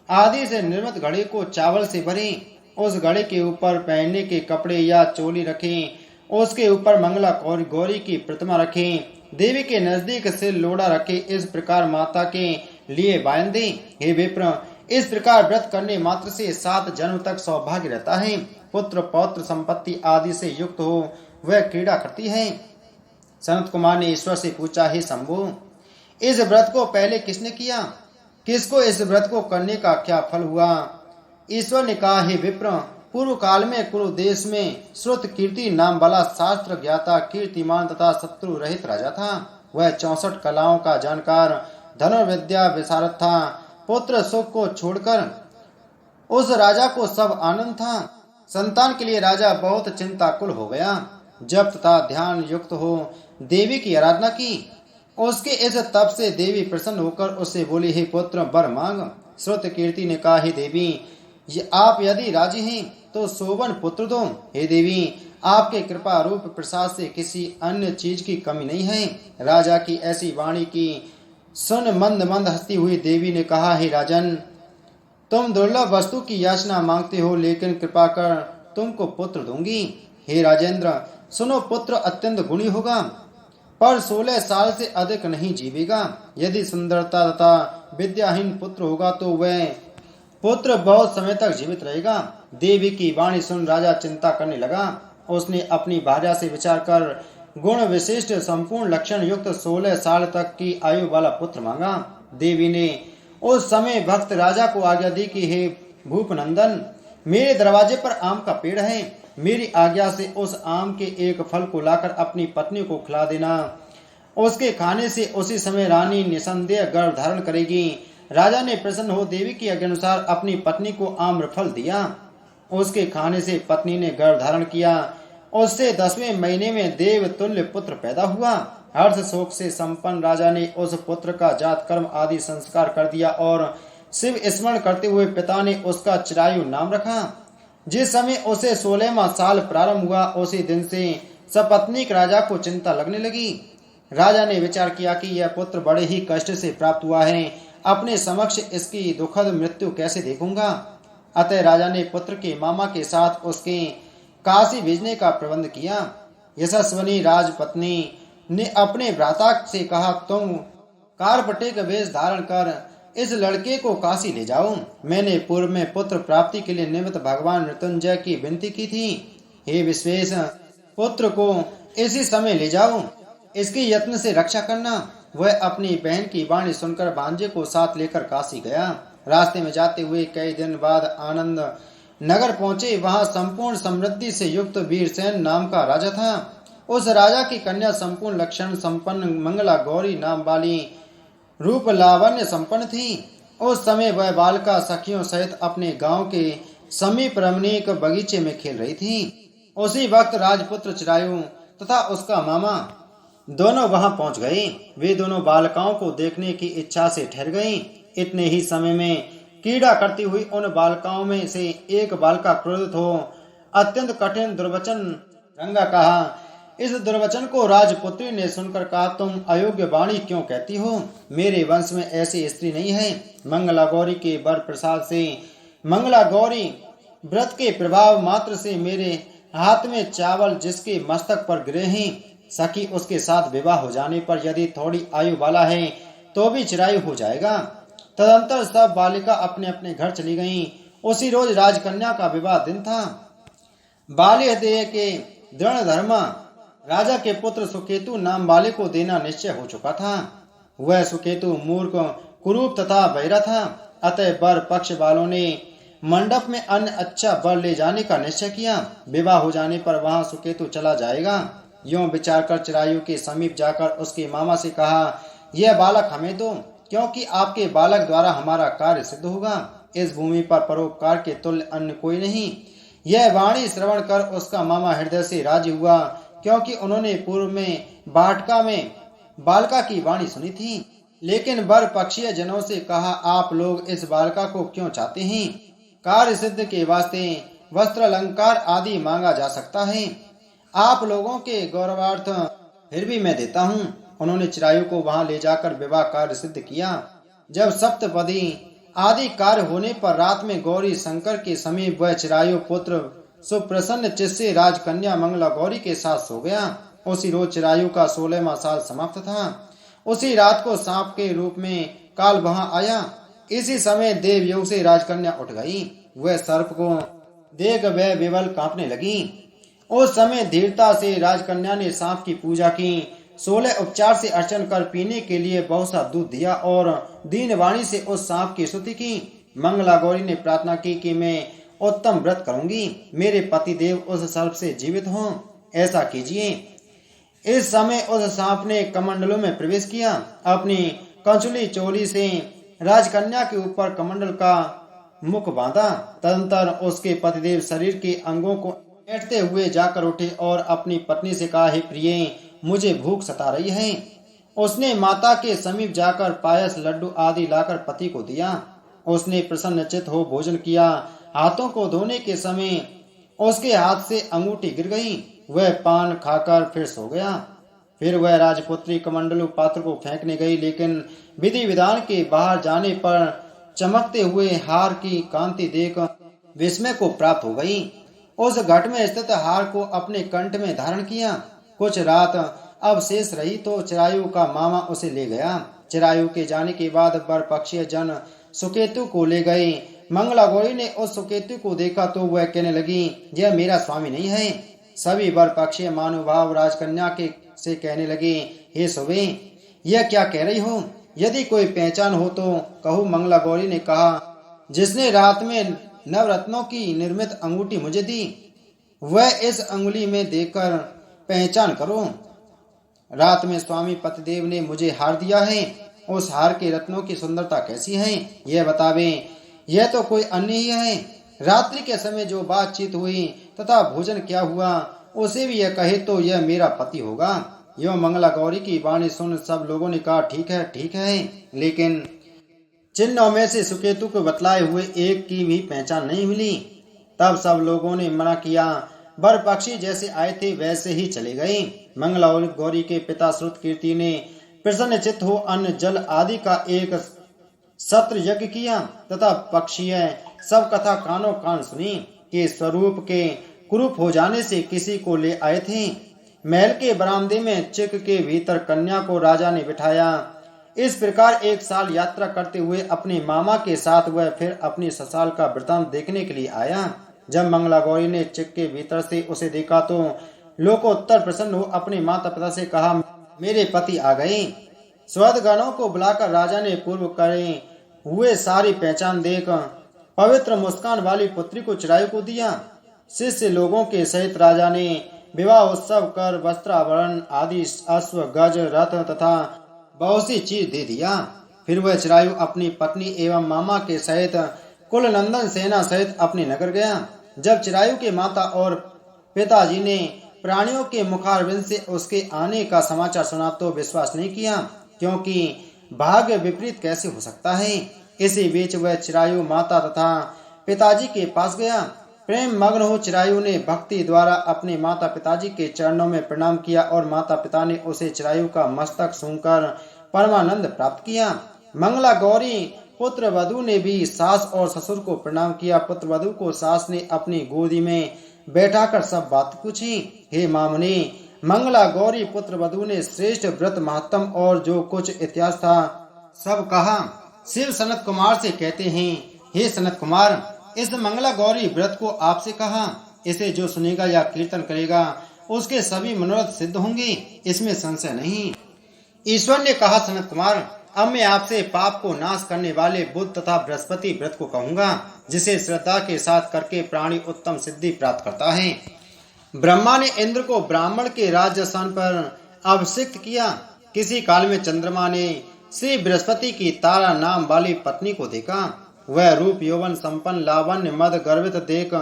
Speaker 1: आदि से निर्मित घड़े को चावल से भरें। उस घड़े के ऊपर पहनने के कपड़े या चोली रखें। उसके ऊपर मंगला गौरी की प्रतिमा रखें। देवी के नजदीक से लोड़ा रखे इस प्रकार माता के लिए वायन दे। हे विप्र, इस प्रकार व्रत करने मात्र से 7 जन्म तक सौभाग्य रहता है। पुत्र पौत्र संपत्ति आदि से युक्त हो वह क्रीड़ा करती है। सनत कुमार ने ईश्वर से पूछा, हे शंभु, इस व्रत को पहले किसने किया? किसको इस व्रत को करने का क्या फल हुआ? ईश्वर ने कहा, हे विप्र, पूर्व काल में कुरु देश में श्रुत कीर्ति नाम वाला शास्त्र ज्ञाता कीर्तिमान तथा शत्रु रहित राजा था। वह 64 कलाओं का जानकार धनुर्विद्या विशारद था। पुत्र सुख को छोड़कर उस राजा को सब आनंद था। संतान के लिए राजा बहुत चिंताकुल हो गया। जप तथा ध्यान युक्त हो देवी की आराधना की। उसके इस तप से देवी प्रसन्न होकर उससे बोली, हे पुत्र, वर मांग। श्रुत कीर्ति ने कहा, हे देवी, आप यदि राजी हैं तो सोवन पुत्र दो। हे देवी, आपके कृपा रूप प्रसाद से किसी अन्य चीज की कमी नहीं है। राजा की ऐसी वाणी की सुन मंद मंद हंसती हुई देवी ने कहा, हे राजन, तुम दुर्लभ वस्तु की याचना मांगते हो, लेकिन कृपा कर तुमको पुत्र दूंगी। हे राजेंद्र, सुनो, पुत्र अत्यंत गुणी होगा, पर 16 साल से अधिक नहीं जीवेगा। यदि सुंदरता तथा विद्याहीन पुत्र होगा तो वह पुत्र बहुत समय तक जीवित रहेगा। देवी की वाणी सुन राजा चिंता करने लगा। उसने अपनी भार्या से विचार कर गुण विशिष्ट संपूर्ण लक्षण युक्त 16 साल तक की आयु वाला पुत्र मांगा। देवी ने उस समय भक्त राजा को आज्ञा दी कि हे भूपनंदन, मेरे दरवाजे पर आम का पेड़ है। मेरी आज्ञा से उस आम के एक फल को लाकर अपनी पत्नी को खिला देना। उसके खाने से उसी समय रानी निसंदेह गर्भ धारण करेगी। राजा ने प्रसन्न हो देवी की आज्ञा अनुसार अपनी पत्नी को आम्रफल दिया। उसके खाने से पत्नी ने गर्भ धारण किया। उससे 10वें महीने में देव तुल्य पुत्र पैदा हुआ। हर्ष शोक से संपन्न राजा ने उस पुत्र का जात कर्म आदि संस्कार कर दिया और शिव स्मरण करते हुए पिता ने उसका चिरायु नाम रखा। जिस समय उसे 16वां साल प्रारंभ हुआ, उसी दिन से सपत्नीक राजा को चिंता लगने लगी। राजा ने विचार किया कि यह पुत्र बड़े ही कष्ट से प्राप्त हुआ है, अपने समक्ष इसकी दुखद मृत्यु कैसे देखूंगा। अतः राजा ने पुत्र के मामा के साथ उसके काशी भेजने का प्रबंध किया। यशस्वनी राजपत्नी ने अपने भ्राता से कहा, तुम कारपटेक वेश धारण कर इस लड़के को काशी ले जाओ। मैंने पूर्व में पुत्र प्राप्ति के लिए निमित्त भगवान मृत्युंजय की विनती की थी। हे विश्वेश, पुत्र को इसी समय ले जाओ, इसकी यत्न से रक्षा करना। वह अपनी बहन की वाणी सुनकर भांजे को साथ लेकर काशी गया। रास्ते में जाते हुए कई दिन बाद आनंद नगर पहुंचे। वहां संपूर्ण समृद्धि से युक्त वीरसेन नाम का राजा था। उस राजा की कन्या संपूर्ण लक्षण संपन्न मंगला गौरी नाम वाली रूप लावण्य संपन्न थी। उस समय वह बालिका सखियों सहित अपने गांव के समीप रमणीक बगीचे में खेल रही थी। उसी वक्त राजपुत्र चिरायु तथा उसका मामा दोनों वहां पहुंच गए। वे दोनों बालिकाओं को देखने की इच्छा से ठहर गईं। इतने ही समय में कीड़ा करती हुई उन बालिकाओं में से एक बालिका क्रोधित हो अत्यंत कठिन दुर्वचन रंगा कहा। इस दुर्वचन को राजपुत्री ने सुनकर कहा, तुम अयोग्य वाणी क्यों कहती हो? मेरे वंश में ऐसी स्त्री नहीं है। मंगला गौरी के वर प्रसाद से मंगला गौरी व्रत के प्रभाव मात्र से मेरे हाथ में चावल जिसके मस्तक पर गिरे हैं, सखी उसके साथ विवाह हो जाने पर यदि थोड़ी आयु वाला है तो भी चिरायु हो जाएगा। तदंतर सब बालिका अपने अपने घर चली गईं। उसी रोज राजकन्या का विवाह दिन था। बाल्यदेह के दृढ़ धर्म राजा के पुत्र सुकेतु नाम वाले को देना निश्चय हो चुका था। वह सुकेतु मूर्ख, कुरूप तथा बहिरा था। अतः वर पक्ष वालों ने मंडप में अन्य अच्छा वर ले जाने का निश्चय किया। विवाह हो जाने पर वहां सुकेतु चला जाएगा। यूं विचार कर चिरायु के समीप जाकर उसके मामा से कहा, यह बालक हमें दो, क्योंकि आपके बालक द्वारा हमारा कार्य सिद्ध होगा। इस भूमि पर परोपकार के तुल्य अन्य कोई नहीं। यह वाणी श्रवण कर उसका मामा हृदय से राजी हुआ, क्योंकि उन्होंने पूर्व में बाटका में बालिका की वाणी सुनी थी। लेकिन वर पक्षीय जनों से कहा, आप लोग इस बालिका को क्यों चाहते हैं? कार्य सिद्ध के वास्ते वस्त्र अलंकार आदि मांगा जा सकता है। आप लोगों के गौरवार्थ फिर भी मैं देता हूँ। उन्होंने चिरायु को वहां ले जाकर विवाह कार्य सिद्ध किया। जब सप्तपदी आदि कार्य होने पर रात में गौरी शंकर के समीप वह चिरायु पुत्र सुप्रसन्न चित्त से राजकन्या मंगला गौरी के साथ सो गया। उसी रोज चिरायु का 16वां साल समाप्त था। उसी रात को सांप के रूप में काल वहां आया। इसी समय देवयोग से राजकन्या उठ गई। वह सर्प को देख वह विवल कांपने लगी। उस समय धीरता से राजकन्या ने सांप की पूजा की। 16 उपचार से अर्चन कर पीने के लिए बहुत सा दूध दिया और दीन वाणी से उस सांप की स्तुति की। मंगला गौरी ने प्रार्थना की कि मैं उत्तम व्रत करूंगी, मेरे पति देव उस सर्प से जीवित हों, ऐसा कीजिए। इस समय उस सांप ने कमंडलों में प्रवेश किया। अपनी कंचुली चोली से राजकन्या के ऊपर कमंडल का मुख बांधा। तदंतर उसके पतिदेव शरीर के अंगों को ऐंठते हुए जाकर उठे और अपनी पत्नी से कहा, हे प्रिय, मुझे भूख सता रही है। उसने माता के समीप जाकर पायस, लड्डू आदि लाकर पति को दिया। उसने प्रसन्नचित हो भोजन किया। हाथों को धोने के समय उसके हाथ से अंगूठी गिर गई। वह पान खाकर फिर सो गया। फिर वह राजपुत्री कमंडलू पात्र को फेंकने गई, लेकिन विधि विधान के बाहर जाने पर चमकते हुए हार की कांति देख विस्मय को प्राप्त हो गई। उस घट में स्थित हार को अपने कंठ में धारण किया। कुछ रात अब शेष रही तो चिरायु का मामा उसे ले गया। चिरायु के जाने के बाद वर पक्षीय जन सुकेतु को ले गए। मंगला गौरी ने उस सुकेतु को देखा तो वह कहने लगी, यह मेरा स्वामी नहीं है। सभी वर पक्षीय महानुभाव राजकन्या के से कहने लगे, हे सुबे, यह क्या कह रही हो? यदि कोई पहचान हो तो कहो। मंगला गौरी ने कहा, जिसने रात में नवरत्नों की निर्मित अंगूठी मुझे दी, वह इस अंगुली में देखकर पहचान करो। रात में स्वामी पतिदेव ने मुझे हार दिया है। उस हार के रत्नों की सुंदरता कैसी है, यह बतावे। यह तो कोई अन्य ही है। रात्रि के समय जो बातचीत हुई तथा भोजन क्या हुआ, उसे भी यह कहे तो यह मेरा पति होगा। यो मंगला गौरी की वाणी सुन सब लोगों ने कहा, ठीक है, ठीक है। लेकिन चिन्हों में से सुकेतु को बतलाए हुए एक की भी पहचान नहीं मिली। तब सब लोगों ने मना किया। वर पक्षी जैसे आए थे वैसे ही चले गए। मंगला गौरी के पिता श्रुत कीर्ति ने प्रसन्नचित्त हो अन्न जल आदि का एक सत्र यज्ञ किया तथा पक्षीय सब कथा कानों कान सुनी कि स्वरूप के कुरूप हो जाने से किसी को ले आए थे। महल के बरामदे में चिक के भीतर कन्या को राजा ने बिठाया। इस प्रकार एक साल यात्रा करते हुए अपने मामा के साथ वह फिर अपनी ससुराल का वृतांत देखने के लिए आया। जब मंगला गौरी ने चिक के भीतर से उसे देखा तो लोकोत्तर प्रसन्न हो अपने माता पिता से कहा, मेरे पति आ गए। स्वदगणों को बुलाकर राजा ने पूर्व करे हुए सारी पहचान देख पवित्र मुस्कान वाली पुत्री को चिरायु को दिया। शिष्य लोगों के सहित राजा ने विवाह उत्सव कर वस्त्राभरण आदि अश्व गज रथ तथा बहुत सी चीज दे दिया। फिर वह चिरायु अपनी पत्नी एवं मामा के सहित कुल नंदन सेना सहित अपने नगर गया। जब चिरायु के माता और पिताजी ने प्राणियों के मुखारविंद से उसके आने का समाचार सुना तो विश्वास नहीं किया, क्योंकि भाग्य विपरीत कैसे हो सकता है। इसी बीच वह चिरायु माता तथा पिताजी के पास गया। प्रेम मग्न हो चिरायु ने भक्ति द्वारा अपने माता पिताजी के चरणों में प्रणाम किया और माता पिता ने उसे चिरायु का मस्तक सूंघकर परमानंद प्राप्त किया। मंगला गौरी पुत्र वधु ने भी सास और ससुर को प्रणाम किया। पुत्र वधु को सास ने अपनी गोदी में बैठाकर सब बात पूछी। हे मामनी, मंगला गौरी पुत्र वधु ने श्रेष्ठ व्रत महत्तम और जो कुछ इतिहास था सब कहा। शिव सनत कुमार से कहते हैं, हे सनत कुमार, इस मंगला गौरी व्रत को आपसे कहा। इसे जो सुनेगा या कीर्तन करेगा उसके सभी मनोरथ सिद्ध होंगे, इसमें संशय नहीं। ईश्वर ने कहा, सनत कुमार, अब मैं आपसे पाप को नाश करने वाले बुध तथा बृहस्पति व्रत को कहूँगा, जिसे श्रद्धा के साथ करके प्राणी उत्तम सिद्धि प्राप्त करता है। ब्रह्मा ने इंद्र को ब्राह्मण के राज्य स्थान पर अभिषिक्त किया। किसी काल में चंद्रमा ने श्री बृहस्पति की तारा नाम वाली पत्नी को देखा। वह रूप यौवन संपन्न लावण्य मद गर्वित देख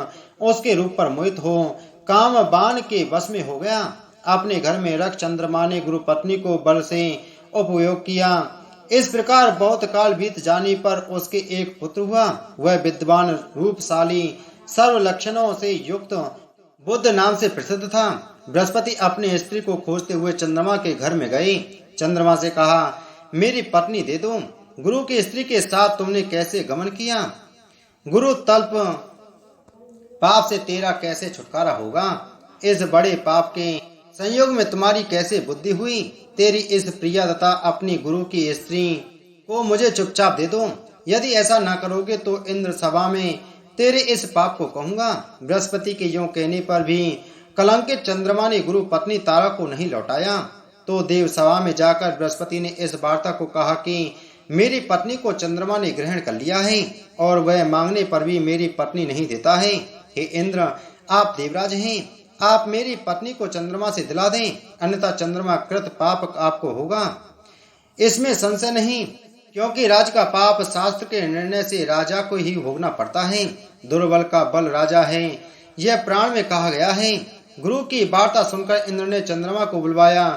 Speaker 1: उसके रूप पर मोहित हो काम बाण के वश में हो गया। अपने घर में रख चंद्रमा ने गुरु पत्नी को बल से उपयोग किया। इस प्रकार बहुत काल बीत जाने पर उसके एक पुत्र हुआ। वह विद्वान, रूपशाली, सर्व लक्षणों से युक्त बुद्ध नाम से प्रसिद्ध था। बृहस्पति अपनी स्त्री को खोजते हुए चंद्रमा के घर में गए। चंद्रमा से कहा, मेरी पत्नी दे दो। गुरु की स्त्री के साथ तुमने कैसे गमन किया? गुरु तल्प पाप से तेरा कैसे छुटकारा होगा? इस बड़े पाप के संयोग में तुम्हारी कैसे बुद्धि हुई? तेरी इस प्रिया तथा अपनी गुरु की स्त्री को मुझे चुपचाप दे दो। यदि ऐसा न करोगे तो इंद्र सभा में तेरे इस पाप को कहूंगा। बृहस्पति के यूं कहने पर भी कलंकित चंद्रमा ने गुरु पत्नी तारा को नहीं लौटाया। तो देव सभा में जाकर बृहस्पति ने इस वार्ता को कहा कि मेरी पत्नी को चंद्रमा ने ग्रहण कर लिया है और वह मांगने पर भी मेरी पत्नी नहीं देता है। हे इंद्र, आप देवराज हैं, आप मेरी पत्नी को चंद्रमा से दिला दें, अन्यथा चंद्रमा कृत पाप आपको होगा, इसमें संशय नहीं, क्योंकि राज का पाप शास्त्र के निर्णय से राजा को ही भोगना पड़ता है। दुर्बल का बल राजा है, यह प्राण में कहा गया है। गुरु की वार्ता सुनकर इंद्र ने चंद्रमा को बुलवाया।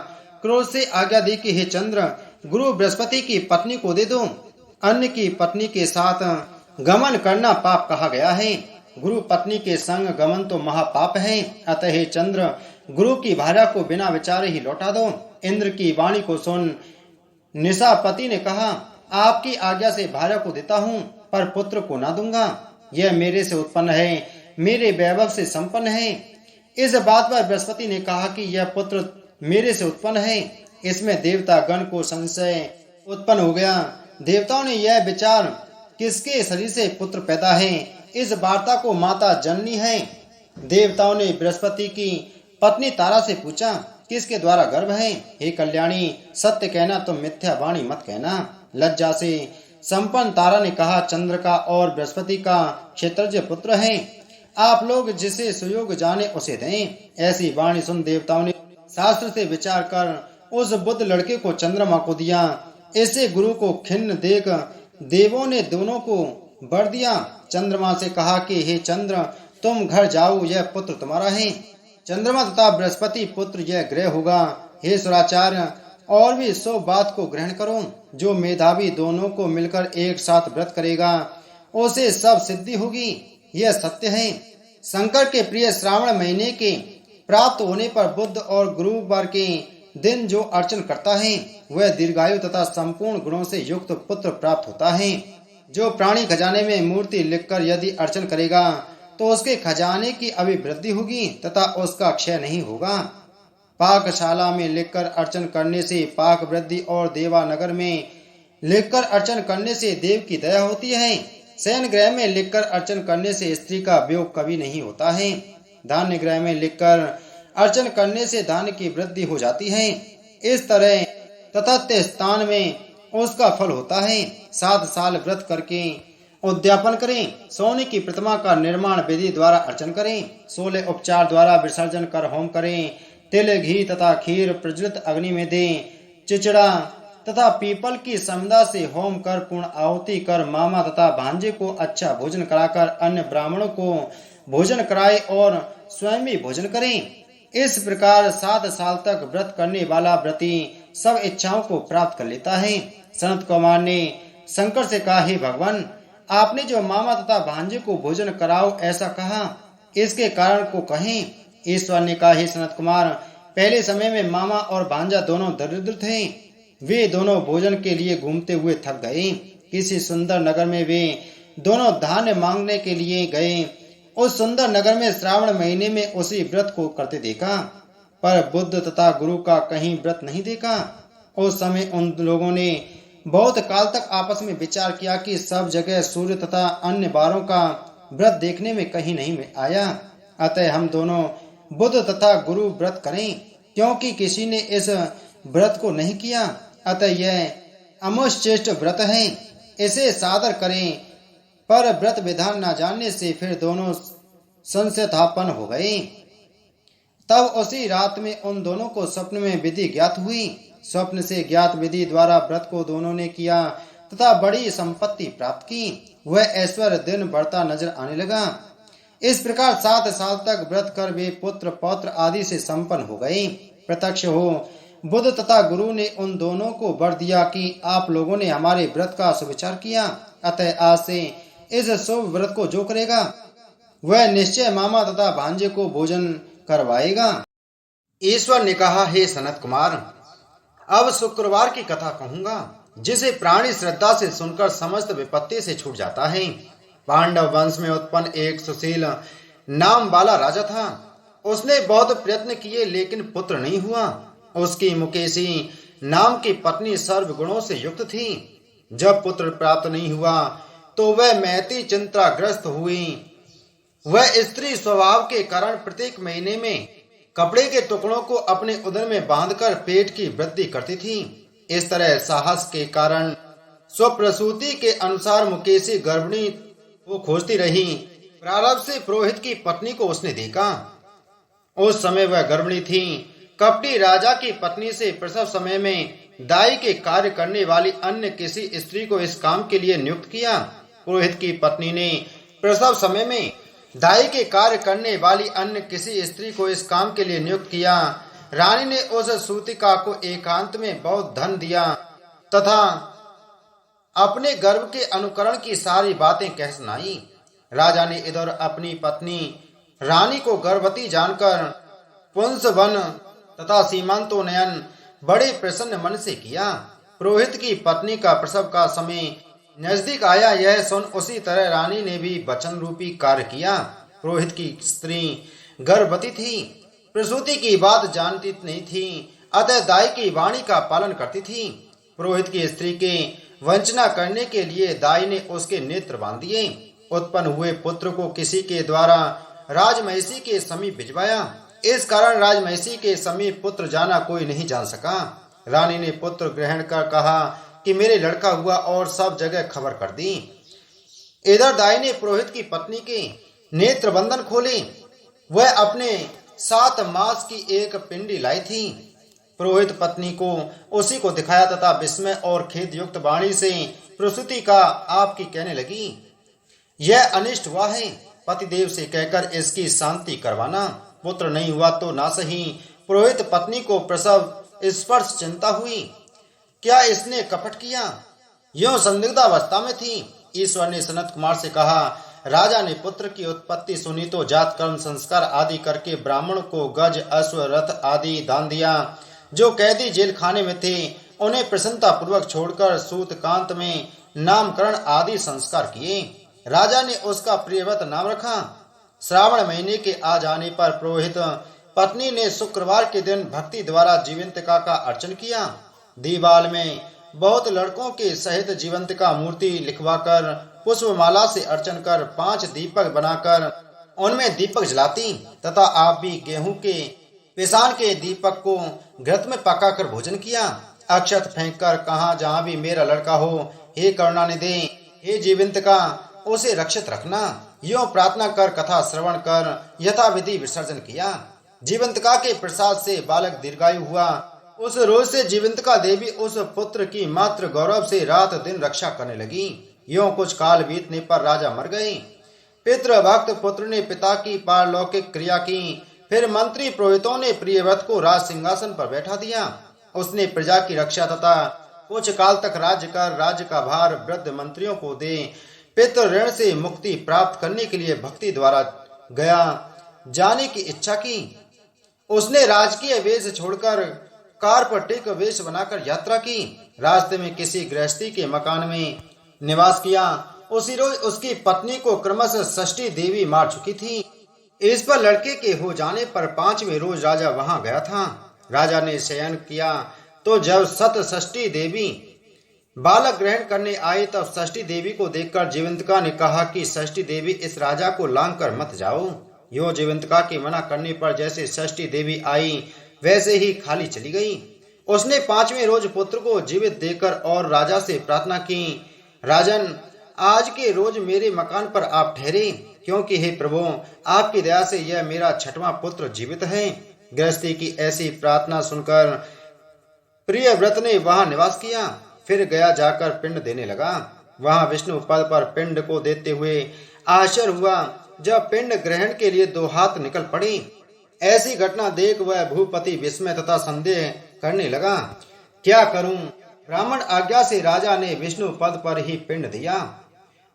Speaker 1: क्रोध से आज्ञा दी कि हे चंद्र, गुरु बृहस्पति की पत्नी को दे दो। अन्य की पत्नी के साथ गमन करना पाप कहा गया है। गुरु पत्नी के संग गमन तो महापाप है। अतः हे चंद्र, गुरु की भार्या को बिना विचारे ही लौटा दो। इंद्र की वाणी को सुन निशापति ने कहा, आपकी आज्ञा से भार्या को देता हूँ, पर पुत्र को ना दूंगा। यह मेरे से उत्पन्न है, मेरे वैभव से संपन्न है। इस बात पर बृहस्पति ने कहा कि यह पुत्र मेरे से उत्पन्न है। इसमें देवता गण को संशय उत्पन्न हो गया। देवताओं ने यह विचार, किसके शरीर से पुत्र पैदा है? इस वार्ता को माता जननी है। देवताओं ने बृहस्पति की पत्नी तारा से पूछा, किसके द्वारा गर्भ है? हे कल्याणी, सत्य कहना, तुम मिथ्या वाणी मत कहना। लज्जा से संपन्न तारा ने कहा, चंद्र का और बृहस्पति का क्षेत्रज पुत्र है। आप लोग जिसे सुयोग जाने उसे दें। ऐसी वाणी सुन देवताओं ने शास्त्र से विचार कर उस बुद्ध लड़के को चंद्रमा को दिया। ऐसे गुरु को खिन्न देख देवों ने दोनों को वर दिया। चंद्रमा से कहा कि हे चंद्र, तुम घर जाओ, यह पुत्र तुम्हारा है। चंद्रमा तथा बृहस्पति पुत्र यह ग्रह होगा। हे सुराचार्य, और भी 100 बात को ग्रहण करो। जो मेधावी दोनों को मिलकर एक साथ व्रत करेगा उसे सब सिद्धि होगी, यह सत्य है। शंकर के प्रिय श्रावण महीने के प्राप्त होने पर बुध और गुरुवार के दिन जो अर्चन करता है वह दीर्घायु तथा संपूर्ण गुणों से युक्त पुत्र प्राप्त होता है। जो प्राणी खजाने में मूर्ति लिखकर यदि अर्चन करेगा तो उसके खजाने की अभिवृद्धि होगी तथा उसका क्षय नहीं होगा। पाकशाला में लिखकर अर्चन करने से पाक वृद्धि और देवानगर में लिखकर अर्चन करने से देव की दया होती है। शयन ग्रह में लिखकर अर्चन करने से स्त्री का वियोग कभी नहीं होता है। धान्य ग्रह में लिखकर अर्चन करने से धान्य की वृद्धि हो जाती है। इस तरह तथात्य स्थान में उसका फल होता है। 7 साल व्रत करके उद्यापन करें। सोने की प्रतिमा का निर्माण विधि द्वारा अर्चन करें। 16 उपचार द्वारा विसर्जन कर होम करें। तिल, घी तथा खीर प्रज्वलित अग्नि में दें। चिचड़ा तथा पीपल की समुदा से होम कर पूर्ण आहुति कर मामा तथा भांजे को अच्छा भोजन कराकर अन्य ब्राह्मणों को भोजन कराए और स्वयं भी भोजन करें। इस प्रकार 7 साल तक व्रत करने वाला व्रती सब इच्छाओं को प्राप्त कर लेता है। सनत कुमार ने शंकर से कहा, हे भगवान, आपने जो मामा तथा भांजे को भोजन कराओ ऐसा कहा, इसके कारण को कहें। ईश्वर ने कहा, हे सनत कुमार, पहले समय में मामा और भांजा दोनों दरिद्र थे। वे दोनों भोजन के लिए घूमते हुए थक गए। किसी सुंदर नगर में वे दोनों धान्य मांगने के लिए गए। उस सुंदर नगर में श्रावण महीने में उसी व्रत को करते देखा, पर बुद्ध तथा गुरु का कहीं व्रत नहीं देखा। उस समय उन लोगों ने बहुत काल तक आपस में विचार किया कि सब जगह सूर्य तथा अन्य बारों का व्रत देखने में कहीं नहीं आया। अतः हम दोनों बुद्ध तथा गुरु व्रत करें, क्योंकि किसी ने इस व्रत को नहीं किया। अतः यह अमुश्रेष्ठ व्रत है, इसे सादर करें। पर व्रत विधान न जानने से फिर दोनों संशयापन्न हो गए। तब उसी रात में उन दोनों को स्वप्न में विधि ज्ञात हुई। स्वप्न से ज्ञात विधि द्वारा व्रत को दोनों ने किया तथा बड़ी संपत्ति प्राप्त की। वह ऐश्वर्य दिन बढ़ता नजर आने लगा। इस प्रकार 7 साल तक व्रत कर वे पुत्र पौत्र आदि से संपन्न हो गए। प्रत्यक्ष हो बुद्ध तथा गुरु ने उन दोनों को वर दिया कि आप लोगों ने हमारे व्रत का सुविचार किया, अतः आज से इस शुभ व्रत को जो करेगा वह निश्चय मामा तथा भांजे को भोजन करवाएगा। ईश्वर ने कहा, हे सनत कुमार, अब शुक्रवार की कथा कहूंगा, जिसे प्राणी श्रद्धा से सुनकर समस्त विपत्ति से छूट जाता है। पांडव वंश में उत्पन्न एक सुशील नाम वाला राजा था। उसने बहुत प्रयत्न किए लेकिन पुत्र नहीं हुआ। उसकी मुकेशी नाम की पत्नी सर्वगुणों से युक्त थी। जब पुत्र प्राप्त नहीं हुआ तो वह मैती चिंताग्रस्त हुई। वह स्त्री स्वभाव के कारण प्रत्येक महीने में कपड़े के टुकड़ों को अपने उदर में बांधकर पेट की वृद्धि करती थी। इस तरह साहस के कारण स्वप्रसूति के अनुसार मुकेशी गर्भिणी को खोजती रही। प्रारंभ से पुरोहित की पत्नी को उसने देखा। उस समय वह गर्भिणी थी। कपटी राजा की पत्नी से प्रसव समय में दाई के कार्य करने वाली अन्य किसी स्त्री को इस काम के लिए नियुक्त किया। पुरोहित की पत्नी ने प्रसव समय में दाई के कार्य करने वाली अन्य किसी स्त्री को इस काम के लिए नियुक्त किया। रानी ने उस सूतिका को एकांत में बहुत धन दिया तथा अपने गर्भ के अनुकरण की सारी बातें कह सुनाई। राजा ने इधर अपनी पत्नी रानी को गर्भवती जानकर पुंसवन तथा सीमांतोनयन बड़े प्रसन्न मन से किया। पुरोहित की पत्नी का प्रसव का समय नजदीक आया, यह सुन उसी तरह रानी ने भी वचन रूपी कार्य किया। पुरोहित की स्त्री गर्भवती थी, प्रसूति की बात जानती नहीं थी, अतः दाई की वाणी का पालन करती थी। पुरोहित की स्त्री के वंचना करने के लिए दाई ने उसके नेत्र बांध दिए। उत्पन्न हुए पुत्र को किसी के द्वारा राजमहिषी के समीप भिजवाया। इस कारण राजमहिषी के समीप पुत्र जाना कोई नहीं जान सका। रानी ने पुत्र ग्रहण कर कहा कि मेरे लड़का हुआ और सब जगह खबर कर दी। इधर दाई ने पुरोहित की पत्नी के नेत्र बंधन खोले। वह अपने 7 मास की एक पिंडी लाई थी। पुरोहित पत्नी को उसी को दिखाया तथा विस्मय और खेद युक्त वाणी से प्रसूति का आपकी कहने लगी, यह अनिष्ट हुआ है, पतिदेव से कहकर इसकी शांति करवाना। पुत्र नहीं हुआ तो ना सही। पुरोहित पत्नी को प्रसव स्पर्श चिंता हुई, क्या इसने कपट किया? यूं संदिग्धावस्था में थी। ईश्वर ने सनत कुमार से कहा, राजा ने पुत्र की उत्पत्ति सुनी तो जात कर्म संस्कार आदि करके ब्राह्मण को गज अश्व रथ आदि दान दिया। जो कैदी जेल खाने में थे उन्हें प्रसन्नता पूर्वक छोड़कर सूतकांत में नामकरण आदि संस्कार किए। राजा ने उसका प्रियव्रत नाम रखा। श्रावण महीने के आ जाने पर पुरोहित पत्नी ने शुक्रवार के दिन भक्ति द्वारा जीवंतिका का अर्चन किया। दीवाल में बहुत लड़कों के सहित जीवंतिका मूर्ति लिखवाकर पुष्पमाला से अर्चन कर 5 दीपक बनाकर उनमें दीपक जलाती तथा आप भी गेहूं के पिसान के दीपक को घृत में पकाकर भोजन किया। अक्षत फेंककर कहा, जहाँ भी मेरा लड़का हो, हे करुणानिधि, हे जीवंतिका, उसे रक्षित रखना। यूं प्रार्थना कर कथा श्रवण कर यथाविधि विसर्जन किया। जीवंतिका के प्रसाद से बालक दीर्घायु हुआ। उस रोज से जीवंतिका देवी उस पुत्र की मात्र गौरव से रात दिन रक्षा करने लगी। यूं कुछ काल बीतने पर राजा मर गए। पितृभक्त पुत्र ने पिता की पारलौकिक क्रिया की। फिर मंत्री पुरोहितों ने प्रियव्रत को राज सिंहासन पर बैठा दिया। उसने प्रजा की रक्षा तथा कुछ काल तक राज्य कर राज्य का भार वृद्ध मंत्रियों को दे पितृ ऋण से मुक्ति प्राप्त करने के लिए भक्ति द्वारा गया जाने की इच्छा की। उसने राजकीय वेश छोड़कर कार्पटिक वेश बनाकर यात्रा की। रास्ते में किसी गृहस्थी के मकान में निवास किया। उसी रोज उसकी पत्नी को क्रमशः षष्ठी देवी मार चुकी थी। इस पर लड़के के हो जाने पर 5वें रोज राजा वहां गया था। राजा ने शयन किया तो जब षष्ठी देवी बालक ग्रहण करने आई तब षष्ठी देवी को देखकर जीवंतिका ने कहा कि षष्ठी देवी, इस राजा को लांग कर मत जाओ। यो जीवंतिका के मना करने पर जैसे षष्ठी देवी आई वैसे ही खाली चली गई। उसने 5वें रोज पुत्र को जीवित देकर और राजा से प्रार्थना की, राजन, आज के रोज मेरे मकान पर आप ठहरे, क्योंकि हे प्रभु, आपकी दया से यह मेरा 6वां पुत्र जीवित है। गृहस्थी की ऐसी प्रार्थना सुनकर प्रियव्रत ने वहां निवास किया। फिर गया जाकर पिंड देने लगा। वहां विष्णु पद पर पिंड को देते हुए आश्चर्य हुआ जब पिंड ग्रहण के लिए 2 हाथ निकल पड़े। ऐसी घटना देख वह भूपति विस्मय तथा संदेह करने लगा, क्या करूं? ब्राह्मण आज्ञा से राजा ने विष्णु पद पर ही पिंड दिया।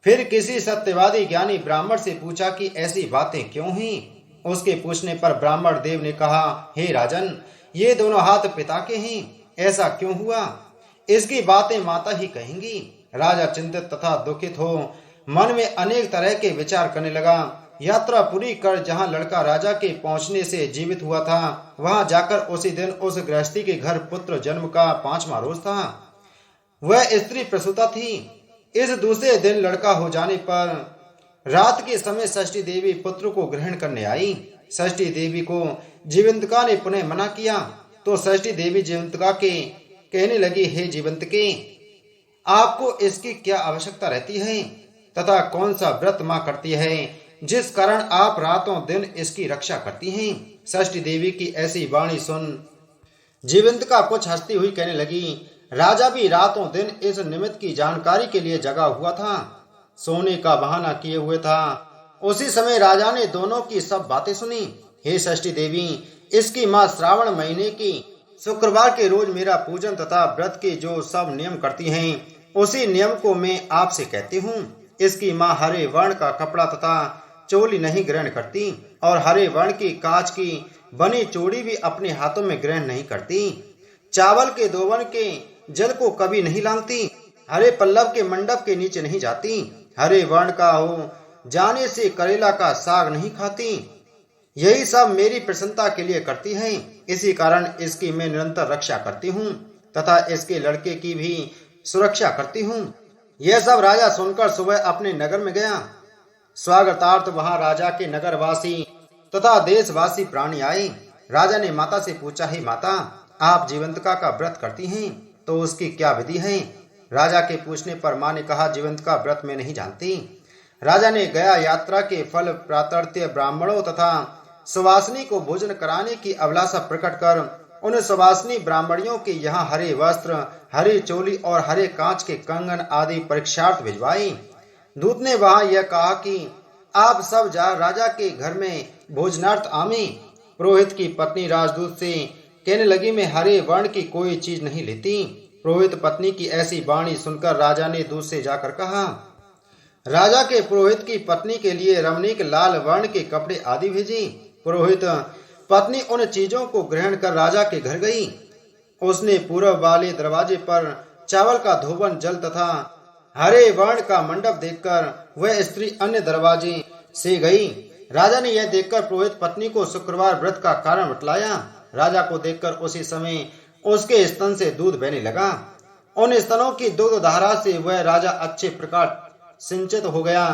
Speaker 1: फिर किसी सत्यवादी ज्ञानी ब्राह्मण से पूछा कि ऐसी बातें क्यों हुई। उसके पूछने पर ब्राह्मण देव ने कहा, हे राजन, ये दोनों हाथ पिता के हैं, ऐसा क्यों हुआ? इसकी बातें माता ही कहेंगी। राजा चिंतित तथा दुखित हो मन में अनेक तरह के विचार करने लगा। यात्रा पूरी कर जहाँ लड़का राजा के पहुँचने से जीवित हुआ था, वहां जाकर उसी दिन उस गृहस्थी के घर पुत्र जन्म का 5वां रोज था। वह स्त्री प्रसूता थी। इस दूसरे दिन लड़का हो जाने पर रात के समय षष्ठी देवी पुत्र को ग्रहण करने आई। षष्ठी देवी को जीवंतिका ने पुनः मना किया तो षष्ठी देवी जीवंतिका के कहने लगी, हे जीवंतिके, आपको इसकी क्या आवश्यकता रहती है तथा कौन सा व्रत मां करती है जिस कारण आप रातों दिन इसकी रक्षा करती हैं। षष्ठी देवी की ऐसी वाणी सुन जीवंतिका कुछ हंसती हुई कहने लगी, राजा भी रातों दिन इस निमित्त की जानकारी के लिए जगा हुआ था, सोने का बहाना किए हुए था। उसी समय राजा ने दोनों की सब बातें सुनी। हे षष्ठी देवी, इसकी माँ श्रावण महीने की शुक्रवार के रोज मेरा पूजन तथा व्रत के जो सब नियम करती हैं, उसी नियम को मैं आपसे कहती हूँ। इसकी माँ हरे वर्ण का कपड़ा तथा चोली नहीं ग्रहण करती और हरे वर्ण की कांच की बनी चूड़ी भी अपने हाथों में ग्रहण नहीं करती। चावल के दोवन के जल को कभी नहीं लांगती, हरे पल्लव के मंडप के नीचे नहीं जाती, हरे वर्ण का हो जाने से करेला का साग नहीं खाती। यही सब मेरी प्रसन्नता के लिए करती हैं। इसी कारण इसकी मैं निरंतर रक्षा करती हूँ तथा इसके लड़के की भी सुरक्षा करती हूँ। यह सब राजा सुनकर सुबह अपने नगर में गया। स्वागतार्थ वहां राजा के नगरवासी तथा देशवासी प्राणी आए। राजा ने माता से पूछा, हे माता, आप जीवंतिका का व्रत करती हैं तो उसकी क्या विधि है? राजा के पूछने पर मां ने कहा, जीवंतिका व्रत में नहीं जानती। राजा ने गया यात्रा के फल प्रातर्त्य ब्राह्मणों तथा सुवासिनी को भोजन कराने की अभिलाषा प्रकट कर उन सुवासिनी ब्राह्मणियों के यहाँ हरे वस्त्र, हरी चोली और हरे कांच के कंगन आदि परीक्षार्थ भिजवाई। दूत ने वहां यह कहा कि आप सब जा राजा के घर में भोजनार्थ आमे। पुरोहित की पत्नी राजदूत से कहने लगी, मैं हरे वर्ण की कोई चीज नहीं लेती। पुरोहित पत्नी की ऐसी वाणी सुनकर राजा ने दूत से जाकर कहा, राजा के पुरोहित की पत्नी के लिए रमणीक लाल वर्ण के कपड़े आदि भेजी। पुरोहित पत्नी उन चीजों को ग्रहण कर राजा के घर गई। उसने पूर्व वाले दरवाजे पर चावल का धोवन जल तथा हरे वर्ण का मंडप देखकर वह स्त्री अन्य दरवाजे से गई। राजा ने यह देखकर पुरोहित पत्नी को शुक्रवार व्रत का कारण बतलाया। राजा को देखकर उसी समय उसके स्तन से दूध बहने लगा। उन स्तनों की दुग्ध धारा से वह राजा अच्छे प्रकार सिंचित हो गया।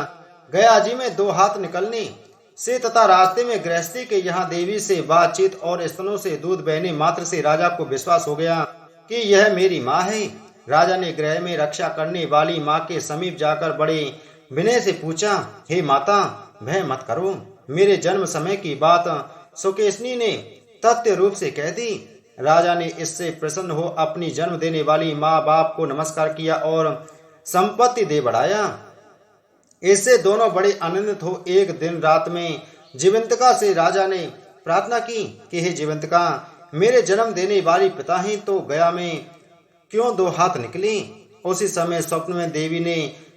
Speaker 1: गया जी में 2 हाथ निकलने से तथा रास्ते में गृहस्थी के यहाँ देवी से बातचीत और स्तनों से दूध बहने मात्र से राजा को विश्वास हो गया कि यह मेरी माँ है। राजा ने गृह में रक्षा करने वाली माँ के समीप जाकर बड़े विनय से पूछा, हे माता, भय मत करो। मेरे जन्म समय की बात सुकेशनी ने तथ्य रूप से कह दी। राजा ने इससे प्रसन्न हो अपनी जन्म देने वाली माँ बाप को नमस्कार किया और संपत्ति दे बढ़ाया। इससे दोनों बड़े आनंदित हो एक दिन रात में जीवंतिका से राजा ने प्रार्थना की कि हे जीवंतिका, मेरे जन्म देने वाली पिता हैं तो गया में क्यों 2 हाथ निकले? उसी समय स्वप्न में देवी ने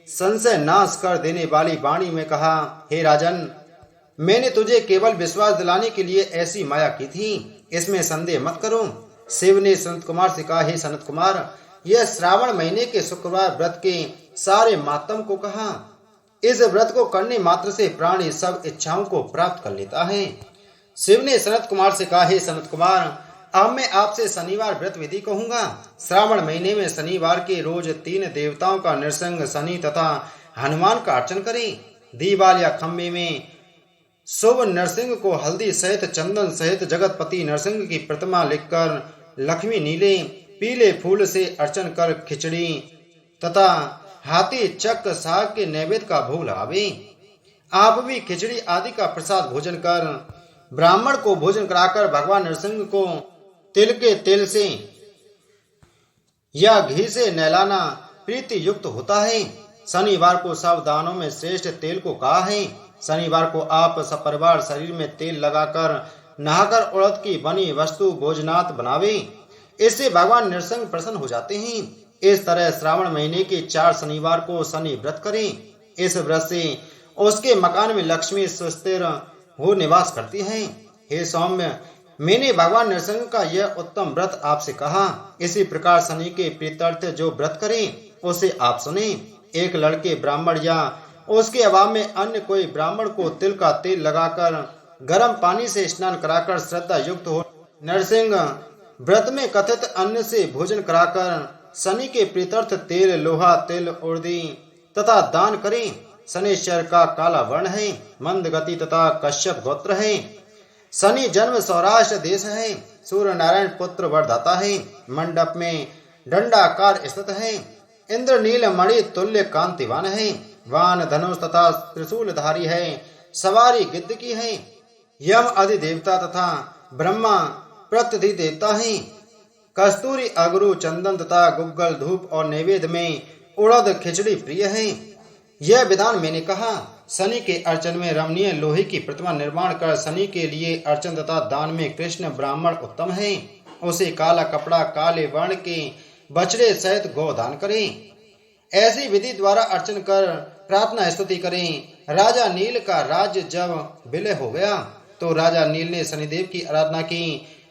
Speaker 1: संशय नाश कर देने वाली वाणी में कहा, हे राजन, मैंने तुझे केवल विश्वास दिलाने के लिए ऐसी माया की थी, इसमें संदेह मत करो। शिव ने सनत कुमार से कहा, हे सनत कुमार, यह श्रावण महीने के शुक्रवार व्रत के सारे मातम को कहा। इस व्रत को करने मात्र से प्राणी सब इच्छाओं को प्राप्त कर लेता है। शिव ने सनत कुमार से कहा, हे सनत कुमार, अब मैं आपसे शनिवार व्रत विधि कहूंगा। श्रावण महीने में शनिवार के रोज 3 देवताओं का नृसिंह, शनि तथा हनुमान का अर्चन करें। दीवाल या खम्भे में शुभ नरसिंह को हल्दी सहित चंदन सहित जगतपति नरसिंह की प्रतिमा लिखकर लक्ष्मी नीले पीले फूल से अर्चन कर खिचड़ी तथा हाथी चक्र साग के नैवेद्य का भोग लगावे। आप भी खिचड़ी आदि का प्रसाद भोजन कर ब्राह्मण को भोजन कराकर भगवान नरसिंह को तिल के तेल से या घी से नहलाना प्रीति युक्त होता है। शनिवार को सब दानों में श्रेष्ठ तेल को कहा है। शनिवार को आप सपरिवार शरीर में तेल लगाकर नहाकर उड़द की बनी वस्तु भोजनात् बनावे। इससे भगवान नरसिंह प्रसन्न हो जाते हैं। इस तरह श्रावण महीने के 4 शनिवार को शनि व्रत करें। इस व्रत से उसके मकान में लक्ष्मी सुस्थिर हो निवास करती है। हे सौम्य, मैंने भगवान नरसिंह का यह उत्तम व्रत आपसे कहा। इसी प्रकार शनि के प्रीत्यर्थ जो व्रत करें उसे आप सुने। एक लड़के ब्राह्मण या उसके अभाव में अन्य कोई ब्राह्मण को तिल का तेल लगाकर गर्म पानी से स्नान कराकर श्रद्धा युक्त हो नरसिंह व्रत में कथित अन्न से भोजन कराकर शनि के प्रीत्यर्थ तेल, लोहा, तिल, उर्दी तथा दान करें। शनिश्चर का काला वर्ण है, मंद गति तथा कश्यप गोत्र है। शनि जन्म सौराष्ट्र देश है। सूर्य नारायण पुत्र वरदाता है। मंडप में दंडाकार स्थित है। इंद्र नील मणि तुल्य कांतिवान है। वान धनुष तथा त्रिशूलधारी है। सवारी गिद्ध की है। यम आदि देवता तथा ब्रह्मा प्रत्यधि देवता है। कस्तूरी, अगरू, चंदन तथा गुग्गल, धूप और नैवेद्य में उड़द खिचड़ी प्रिय है। यह विधान मैंने कहा। शनि के अर्चन में रमणीय लोहे की प्रतिमा निर्माण कर शनि के लिए अर्चन तथा दान में कृष्ण ब्राह्मण उत्तम है। उसे काला कपड़ा, काले वर्ण के बछड़े सहित गोदान करें। ऐसी विधि द्वारा अर्चन कर प्रार्थना स्तुति करें। राजा नील का राज्य जब विलय हो गया तो राजा नील ने शनिदेव की आराधना की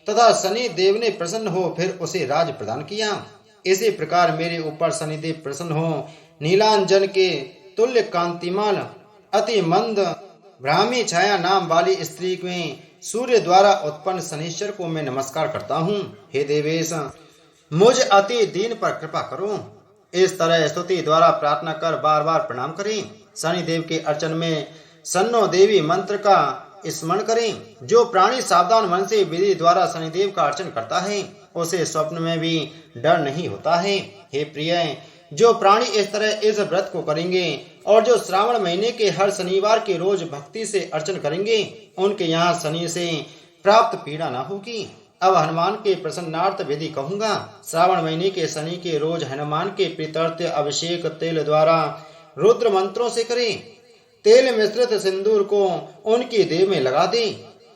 Speaker 1: तथा शनि देव ने प्रसन्न हो फिर उसे राज प्रदान किया। इसी प्रकार मेरे ऊपर शनिदेव प्रसन्न हो नीलांजन के तुल्य कांतिमान अति मंद ब्राह्मी छाया नाम वाली स्त्री में सूर्य द्वारा उत्पन्न शनिश्चर को मैं नमस्कार करता हूँ। हे देवेश, मुझ अति दीन पर कृपा करो। इस तरह स्तुति द्वारा प्रार्थना कर बार बार प्रणाम करें। शनिदेव के अर्चन में सन्नो देवी मंत्र का स्मरण करें। जो प्राणी सावधान मन से विधि द्वारा शनिदेव का अर्चन करता है उसे स्वप्न में भी डर नहीं होता है। हे प्रिय, जो प्राणी इस तरह इस व्रत को करेंगे और जो श्रावण महीने के हर शनिवार के रोज भक्ति से अर्चन करेंगे उनके यहाँ शनि से प्राप्त पीड़ा न होगी। अब हनुमान के प्रसन्नार्थ विधि कहूंगा। श्रावण महीने के शनि के रोज हनुमान के प्रीत्यर्थ अभिषेक तेल द्वारा रुद्र मंत्रों से करें। तेल मिश्रित सिंदूर को उनकी देह में लगा दे।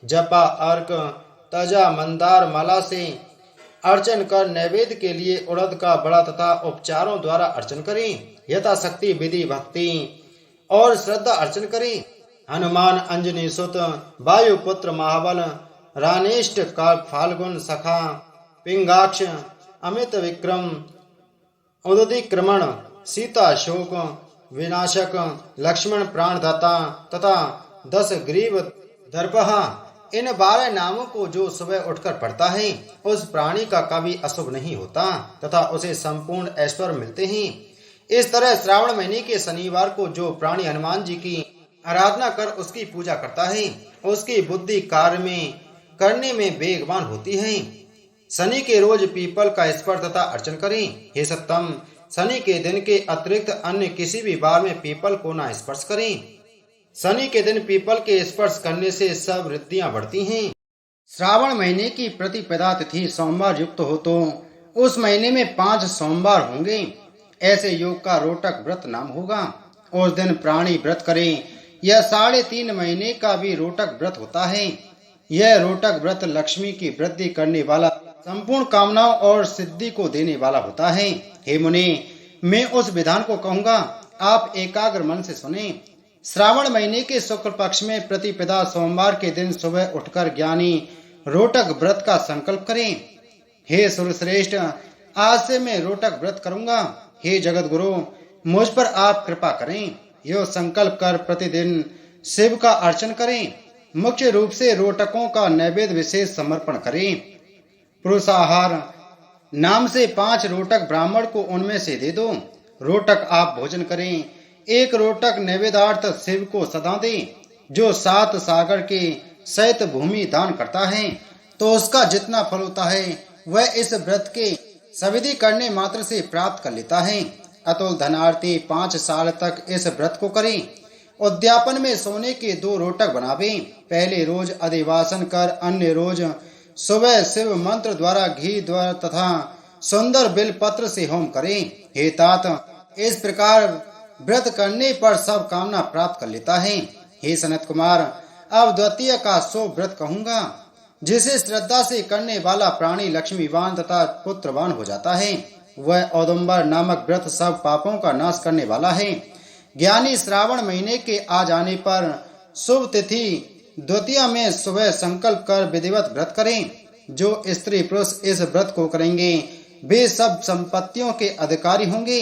Speaker 1: जपा, अर्क, तजा, मंदार माला से अर्चन कर नैवेद्य के लिए उड़द का बड़ा तथा उपचारों द्वारा अर्चन करें। यथाशक्ति विधि भक्ति और श्रद्धा अर्चन करें। हनुमान, अंजनी सुत, वायुपुत्र महाबल, रानेष्ट का फाल्गुन, सखा, पिंगाक्ष, अमित विक्रम, उदधिक्रमण, सीता शोक विनाशक, लक्ष्मण प्राणदाता तथा 10 ग्रीव दर्पहा, इन 12 नामों को जो सुबह उठकर पढ़ता है उस प्राणी का कभी अशुभ नहीं होता तथा उसे संपूर्ण ऐश्वर्य मिलते हैं। इस तरह श्रावण महीने के शनिवार को जो प्राणी हनुमान जी की आराधना कर उसकी पूजा करता है उसकी बुद्धि कार्य में करने में वेगवान होती है। शनि के रोज पीपल का स्पर्श तथा अर्चन करें। हे सत्तम, शनि के दिन के अतिरिक्त अन्य किसी भी बार में पीपल को न स्पर्श करें। शनि के दिन पीपल के स्पर्श करने से सब वृद्धियां बढ़ती हैं। श्रावण महीने की प्रतिपदा तिथि सोमवार युक्त हो तो उस महीने में 5 सोमवार होंगे। ऐसे योग का रोटक व्रत नाम होगा। उस दिन प्राणी व्रत करें। यह 3.5 महीने का भी रोटक व्रत होता है। यह रोटक व्रत लक्ष्मी की वृद्धि करने वाला, संपूर्ण कामनाओं और सिद्धि को देने वाला होता है। हे मुनि, मैं उस विधान को कहूँगा, आप एकाग्र मन से सुने। श्रावण महीने के शुक्ल पक्ष में प्रतिपदा सोमवार के दिन सुबह उठकर ज्ञानी रोटक व्रत का संकल्प करें। हे सुरश्रेष्ठ, आज से मैं रोटक व्रत करूंगा। हे जगत गुरु, मुझ पर आप कृपा करें। यो संकल्प कर प्रतिदिन शिव का अर्चन करें। मुख्य रूप से रोटकों का नैवेद्य विशेष समर्पण करें। पुरुषाहार नाम से 5 रोटक ब्राह्मण को उनमें से दे दो। रोटक आप भोजन करें। 1 रोटक नैवेद्यार्थ शिव को सदा दें। जो 7 सागर के सहित भूमि दान करता है तो उसका जितना फल होता है वह इस व्रत के सविधि करने मात्र से प्राप्त कर लेता है। अतुल धनार्थी 5 साल तक इस व्रत को करें। उद्यापन में सोने के 2 रोटक बनावें। पहले रोज अधिवासन कर अन्य रोज सुबह शिव मंत्र द्वारा घी द्वारा तथा सुंदर बिल पत्र से होम करें। हे तात, इस प्रकार व्रत करने पर सब कामना प्राप्त कर लेता है। हे सनत कुमार, अब द्वितीय का सो व्रत कहूँगा, जिसे श्रद्धा से करने वाला प्राणी लक्ष्मीवान तथा पुत्रवान हो जाता है। वह औदुंबर नामक व्रत सब पापों का नाश करने वाला है। ज्ञानी श्रावण महीने के आ जाने पर शुभ तिथि द्वितीय में सुबह संकल्प कर विधिवत व्रत करें। जो स्त्री पुरुष इस व्रत को करेंगे वे सब संपत्तियों के अधिकारी होंगे।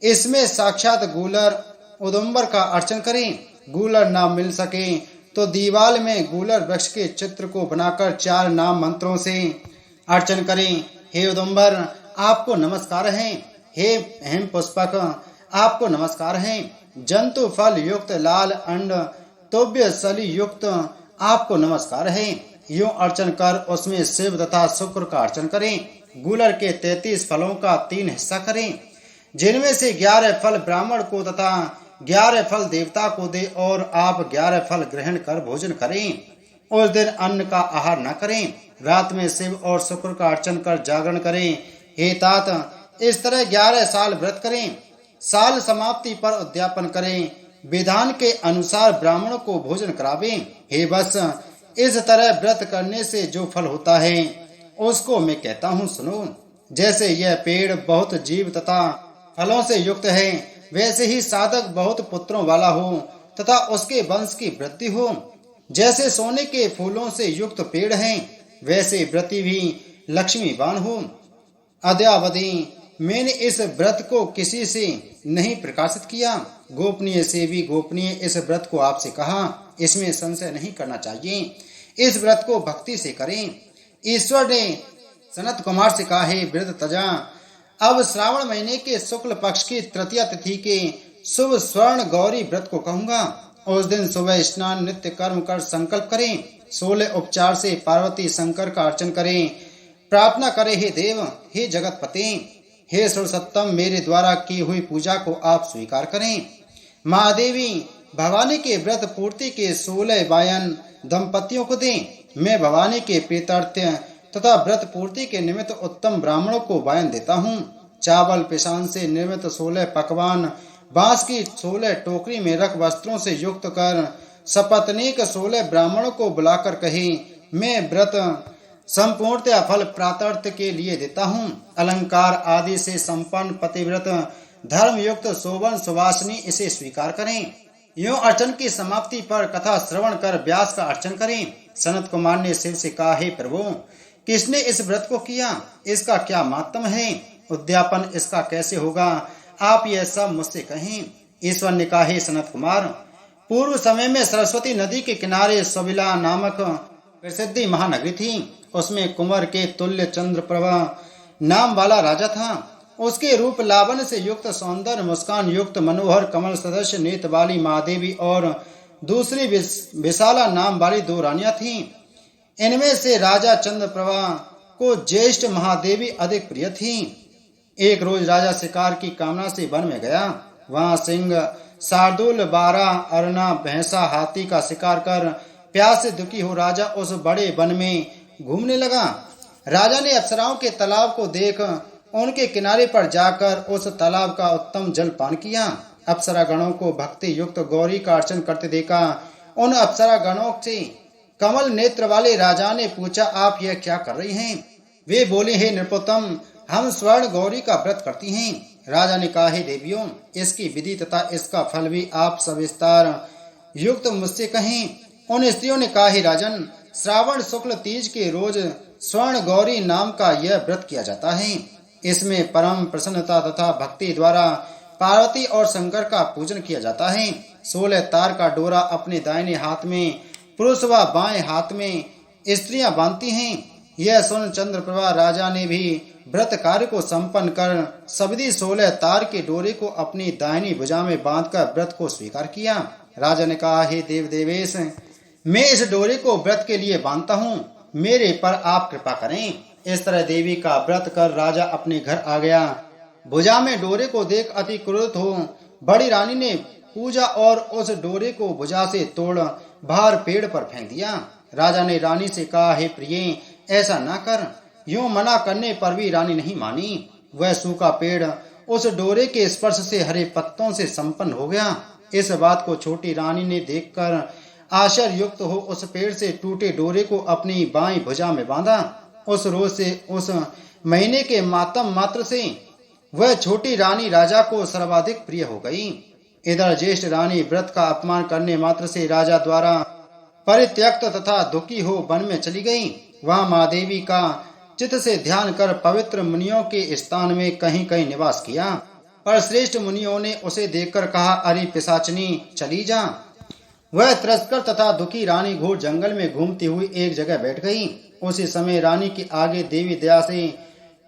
Speaker 1: इसमें साक्षात गूलर उदुम्बर का अर्चन करें। गूलर ना मिल सके तो दीवाल में गूलर वृक्ष के चित्र को बनाकर 4 नाम मंत्रों से अर्चन करें। हे उदुम्बर, आपको नमस्कार है। हे हेम पुष्पक, आपको नमस्कार है। जंतु फल युक्त लाल अंड तोब्य सली युक्त आपको नमस्कार है। यूं अर्चन कर उसमें शिव तथा शुक्र का अर्चन करें। गूलर के 33 फलों का 3 हिस्सा करें, जिनमें से 11 फल ब्राह्मण को तथा 11 फल देवता को दे और आप 11 फल ग्रहण कर भोजन करें। उस दिन अन्न का आहार न करें। रात में शिव और शुक्र का अर्चन कर जागरण करें। हे तात, इस तरह 11 साल व्रत करें। साल समाप्ति पर उद्यापन करें। विधान के अनुसार ब्राह्मणों को भोजन करावें। हे बस, इस तरह व्रत करने से जो फल होता है उसको मैं कहता हूँ, सुनो। जैसे यह पेड़ बहुत जीव तथा फलों से युक्त है, वैसे ही साधक बहुत पुत्रों वाला हो तथा उसके वंश की वृद्धि हो। जैसे सोने के फूलों से युक्त पेड़ है, वैसे व्रति भी लक्ष्मीवान हो। अद्यावधि मैंने इस व्रत को किसी से नहीं प्रकाशित किया। गोपनीय से भी गोपनीय इस व्रत को आपसे कहा। इसमें संशय नहीं करना चाहिए। इस व्रत को भक्ति से करें। ईश्वर ने सनत कुमार से कहा, है व्रत तजा। अब श्रावण महीने के शुक्ल पक्ष की तृतीया तिथि के शुभ स्वर्ण गौरी व्रत को कहूंगा। उस दिन सुबह स्नान नित्य कर्म कर संकल्प करें। 16 उपचार से पार्वती शंकर का अर्चन करें। प्रार्थना करें, हे देव, हे जगतपते, हे सर्वसत्तम, मेरे द्वारा की हुई पूजा को आप स्वीकार करें। महादेवी भवानी के व्रत पूर्ति के 16 वायन दंपतियों को दें। मैं भवानी के प्रीत्यर्थ तथा व्रत पूर्ति के निमित्त उत्तम ब्राह्मणों को वायन देता हूँ। चावल पिसान से निर्मित 16 पकवान बांस की 16 टोकरी में रख वस्त्रों से युक्त कर सपत्नीक 16 ब्राह्मणों को बुलाकर कहे, मैं व्रत संपूर्णतया फल प्रातर्थ के लिए देता हूँ। अलंकार आदि से संपन्न पतिव्रत धर्मयुक्त शोभन सुवासिनी इसे स्वीकार करें। यूं अर्चन की समाप्ति पर कथा श्रवण कर व्यास का अर्चन करें। सनत कुमार ने शिव से कहा, हे प्रभु, किसने इस व्रत को किया? इसका क्या मातम है? उद्यापन इसका कैसे होगा? आप यह सब मुझसे कहें। ईश्वर ने कहा, हे सनत कुमार, पूर्व समय में सरस्वती नदी के किनारे सविला नामक प्रसिद्धि महानगरी थी। उसमें कुंवर के तुल्य चंद्रप्रभा नाम वाला राजा था। उसके रूप लावण्य से युक्त, सौंदर्य मुस्कान युक्त, मनोहर कमल सदस्य नेत्र वाली महादेवी और दूसरी विशाला नाम वाली 2 रानियां थीं। इनमें से राजा चंद्रप्रभा को ज्येष्ठ महादेवी अधिक प्रिय थी। एक रोज राजा शिकार की कामना से वन में गया। वहां सिंह, शार्दूल, बारा, अरना, भैंसा, हाथी का शिकार कर प्यास से दुखी हो राजा उस बड़े वन में घूमने लगा। राजा ने अप्सराओं के तालाब को देख उनके किनारे पर जाकर उस तालाब का उत्तम जल पान किया। अप्सरा गणों को भक्ति युक्त गौरी का अर्चन करते देखा। उन अप्सरा गणों से कमल नेत्र वाले राजा ने पूछा, आप यह क्या कर रही हैं? वे बोले, हे नृपोत्तम, हम स्वर्ण गौरी का व्रत करती हैं। राजा ने कहा, हे देवियों, इसकी विधि तथा इसका फल भी आप सविस्तार युक्त मुझसे कहें। उन स्त्रियों ने कहा, हे राजन, श्रावण शुक्ल तीज के रोज स्वर्ण गौरी नाम का यह व्रत किया जाता है। इसमें परम प्रसन्नता तथा भक्ति द्वारा पार्वती और शंकर का पूजन किया जाता है। 16 तार का डोरा अपने दाहिने हाथ में, पुरुष व बाएं हाथ में स्त्रियां बांधती हैं। यह सुन चंद्रप्रभा राजा ने भी व्रत कार्य को संपन्न कर सविधि 16 तार के डोरे को अपनी दाहिनी भुजा में बांधकर व्रत को स्वीकार किया। राजा ने कहा, हे देव देवेश, मैं इस डोरे को व्रत के लिए बांधता हूँ, मेरे पर आप कृपा करें। इस तरह देवी का व्रत कर राजा अपने घर आ गया। भुजा में डोरे को देख अति क्रोधित हो बड़ी रानी ने पूजा और उस डोरे को भुजा से तोड़ बाहर पेड़ पर फेंक दिया। राजा ने रानी से कहा, हे प्रिय, ऐसा ना कर। यूं मना करने पर भी रानी नहीं मानी। वह सूखा पेड़ उस डोरे के स्पर्श से हरे पत्तों से संपन्न हो गया। इस बात को छोटी रानी ने देखकर आश्चर्य युक्त हो उस पेड़ से टूटे डोरे को अपनी बाईं भुजा में बांधा। उस रोज से, उस महीने के मातम मात्र से वह छोटी रानी राजा को सर्वाधिक प्रिय हो गई। इधर ज्येष्ठ रानी व्रत का अपमान करने मात्र से राजा द्वारा परित्यक्त तथा दुखी हो वन में चली गई। वहां महादेवी का चित्त से ध्यान कर पवित्र मुनियों के स्थान में कहीं कहीं निवास किया। पर श्रेष्ठ मुनियों ने उसे देखकर कहा, अरे पिशाचनी, चली जा। वह त्रस्कर तथा दुखी रानी घोर जंगल में घूमती हुई एक जगह बैठ गई। उसी समय रानी के आगे देवी दया से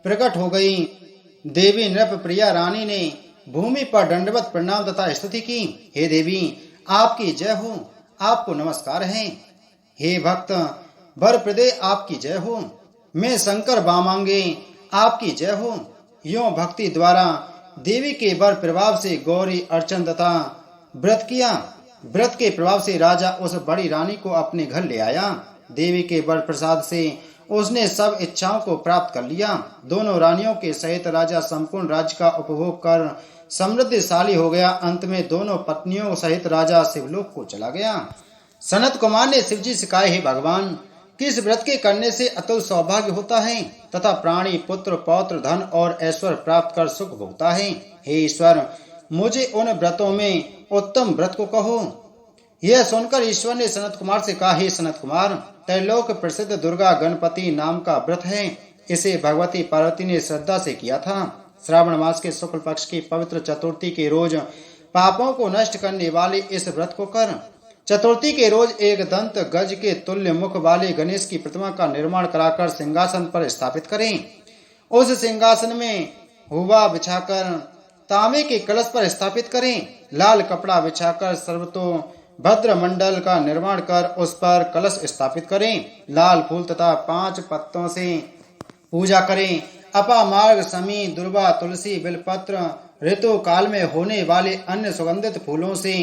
Speaker 1: प्रकट हो गई। देवी नृप प्रिया रानी ने भूमि पर दंडवत प्रणाम तथा स्तुति की। हे देवी, आपकी जय हो, आपको नमस्कार है। हे भक्त वर प्रदे, आपकी जय हो। मैं शंकर वामांगे, आपकी जय हो। यों भक्ति द्वारा देवी के वर प्रभाव से गौरी अर्चन तथा व्रत किया। व्रत के प्रभाव से राजा उस बड़ी रानी को अपने घर ले आया। देवी के वर प्रसाद से उसने सब इच्छाओं को प्राप्त कर लिया। दोनों रानियों के सहित राजा संपूर्ण राज्य का उपभोग कर समृद्धशाली हो गया। अंत में दोनों पत्नियों सहित राजा शिवलोक को चला गया। सनत कुमार ने शिवजी से कहा, हे भगवान, किस व्रत के करने से अतुल सौभाग्य होता है तथा प्राणी, पुत्र, पौत्र, धन और ऐश्वर्य प्राप्त कर सुख भोगता है। हे ईश्वर, मुझे उन व्रतों में उत्तम व्रत को कहो। यह सुनकर ईश्वर ने सनत कुमार से कहा, हे सनत कुमार, त्रैलोक प्रसिद्ध दुर्गा गणपति नाम का व्रत है। इसे भगवती पार्वती ने श्रद्धा से किया था। श्रावण मास के शुक्ल पक्ष की पवित्र चतुर्थी के रोज पापों को नष्ट करने वाले इस व्रत को कर। चतुर्थी के रोज एक दंत गज के तुल्य मुख वाले गणेश की प्रतिमा का निर्माण कराकर सिंहासन पर स्थापित करें। उस सिंहासन में हुआ बिछाकर तांबे के कलश पर स्थापित करें। लाल कपड़ा बिछाकर सर्वतो भद्र मंडल का निर्माण कर उस पर कलश स्थापित करें। लाल फूल तथा 5 पत्तों से पूजा करें। अपा मार्ग, समी, दुर्वा, तुलसी, बिलपत्र, ऋतु काल में होने वाले अन्य सुगंधित फूलों से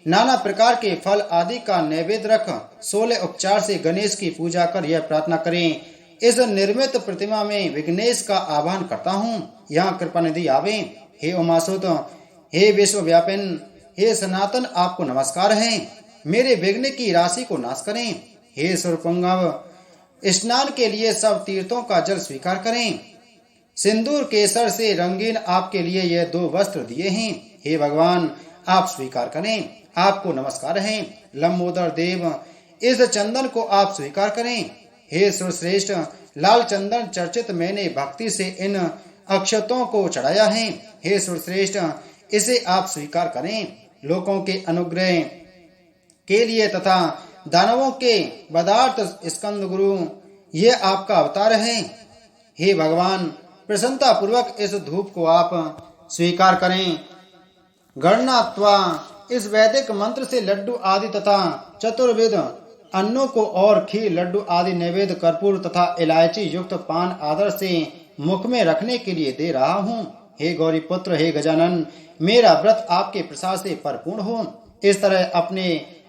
Speaker 1: नाना प्रकार के फल आदि का नैवेद्य रख 16 उपचार से गणेश की पूजा कर यह प्रार्थना करें, इस निर्मित प्रतिमा में विघ्नेश का आह्वान करता हूँ, यहाँ कृपा निधि आवे। हे उमासुत, हे विश्वव्यापिन, हे सनातन, आपको नमस्कार है। मेरे विघ्न की राशि को नाश करें। हे सुरपुंगव, स्नान के लिए सब तीर्थों का जल स्वीकार करें। सिंदूर केसर से रंगीन आपके लिए यह 2 वस्त्र दिए हैं। हे भगवान, आप स्वीकार करें। आपको नमस्कार है। लंबोदर देव, इस चंदन को आप स्वीकार करें। हे सुरश्रेष्ठ, लाल चंदन चर्चित मैंने भक्ति से इन अक्षतों को चढ़ाया है। हे सुरश्रेष्ठ, इसे आप स्वीकार करें। लोगों के अनुग्रह के लिए तथा दानवों के बदार्थ स्कंद गुरु, ये आपका अवतार है। हे भगवान, प्रसन्नता पूर्वक इस धूप को आप स्वीकार करें। गणनात्वा इस वैदिक मंत्र से लड्डू आदि तथा चतुर्विध अन्नों को और खीर, लड्डू आदि नैवेद्य कर्पूर तथा इलायची युक्त पान आदर से मुख में रखने के लिए दे रहा हूँ। हे गौरी पुत्र, हे गजानन, मेरा व्रत आपके प्रसाद से परिपूर्ण हो। इस तरह अपने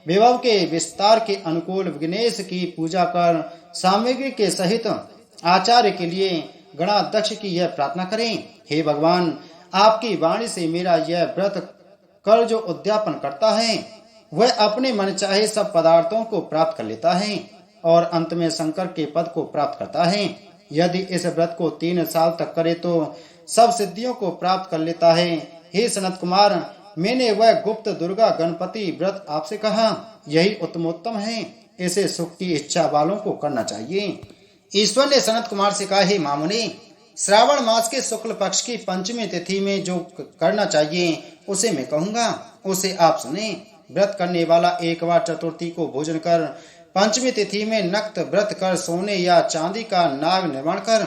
Speaker 1: विभव के विस्तार के अनुकूल विघ्नेश की पूजा कर सामग्री के सहित आचार्य के लिए गणाध्यक्ष की यह प्रार्थना करें। हे भगवान, आपकी वाणी से मेरा यह व्रत कर जो उद्यापन करता है वह अपने मन चाहे सब पदार्थों को प्राप्त कर लेता है और अंत में शंकर के पद को प्राप्त करता है। यदि इस व्रत को 3 साल तक करे तो सब सिद्धियों को प्राप्त कर लेता है। हे सनत कुमार, मैंने वह गुप्त दुर्गा गणपति व्रत आपसे कहा, यही उत्तमोत्तम है। इसे सुख की इच्छा वालों को करना चाहिए। ईश्वर ने सनत कुमार से कहा, हे मामुनि, श्रावण मास के शुक्ल पक्ष की पंचमी तिथि में जो करना चाहिए उसे मैं कहूँगा, उसे आप सुने। व्रत करने वाला एक बार चतुर्थी को भोजन कर पंचमी तिथि में नक्त व्रत कर सोने या चांदी का नाग निर्माण कर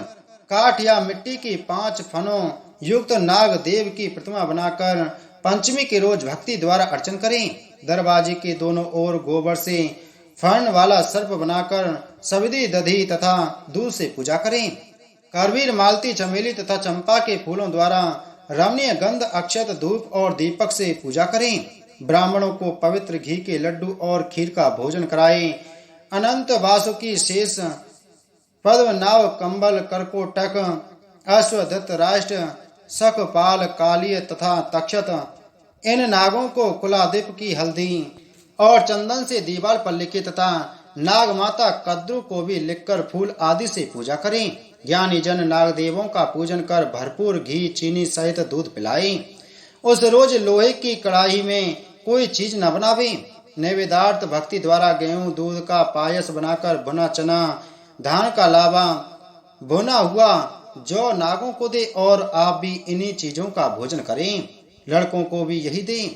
Speaker 1: काठ या मिट्टी की 5 फनों युक्त नाग देव की प्रतिमा बनाकर पंचमी के रोज भक्ति द्वारा अर्चन करें। दरवाजे के दोनों ओर गोबर से फर्ण वाला सर्प बनाकर सविधि, दधी तथा दूध से पूजा करें। करवीर, मालती, चमेली तथा चंपा के फूलों द्वारा रमणीय गंध, अक्षत, धूप और दीपक से पूजा करें। ब्राह्मणों को पवित्र घी के लड्डू और खीर का भोजन कराएं। अनंत वासुकी, शेष, पद्मनाभ, कंबल, करकोटक, अश्व, धृतराष्ट्र, शकपाल, कालिय तथा तक्षत, इन नागों को कुलादीप की हल्दी और चंदन से दीवार पर लिखे तथा नाग माता कद्रू को भी लिखकर फूल आदि से पूजा करें। ज्ञानी जन नाग देवों का पूजन कर भरपूर घी, चीनी सहित दूध पिलाएं। उस रोज लोहे की कड़ाही में कोई चीज न बनावे। नैवेद्यार्थ भक्ति द्वारा गेहूं दूध का पायस बनाकर भुना चना, धान का लावा, भुना हुआ जौ नागों को दे और आप भी इन्हीं चीजों का भोजन करें। लड़कों को भी यही दें।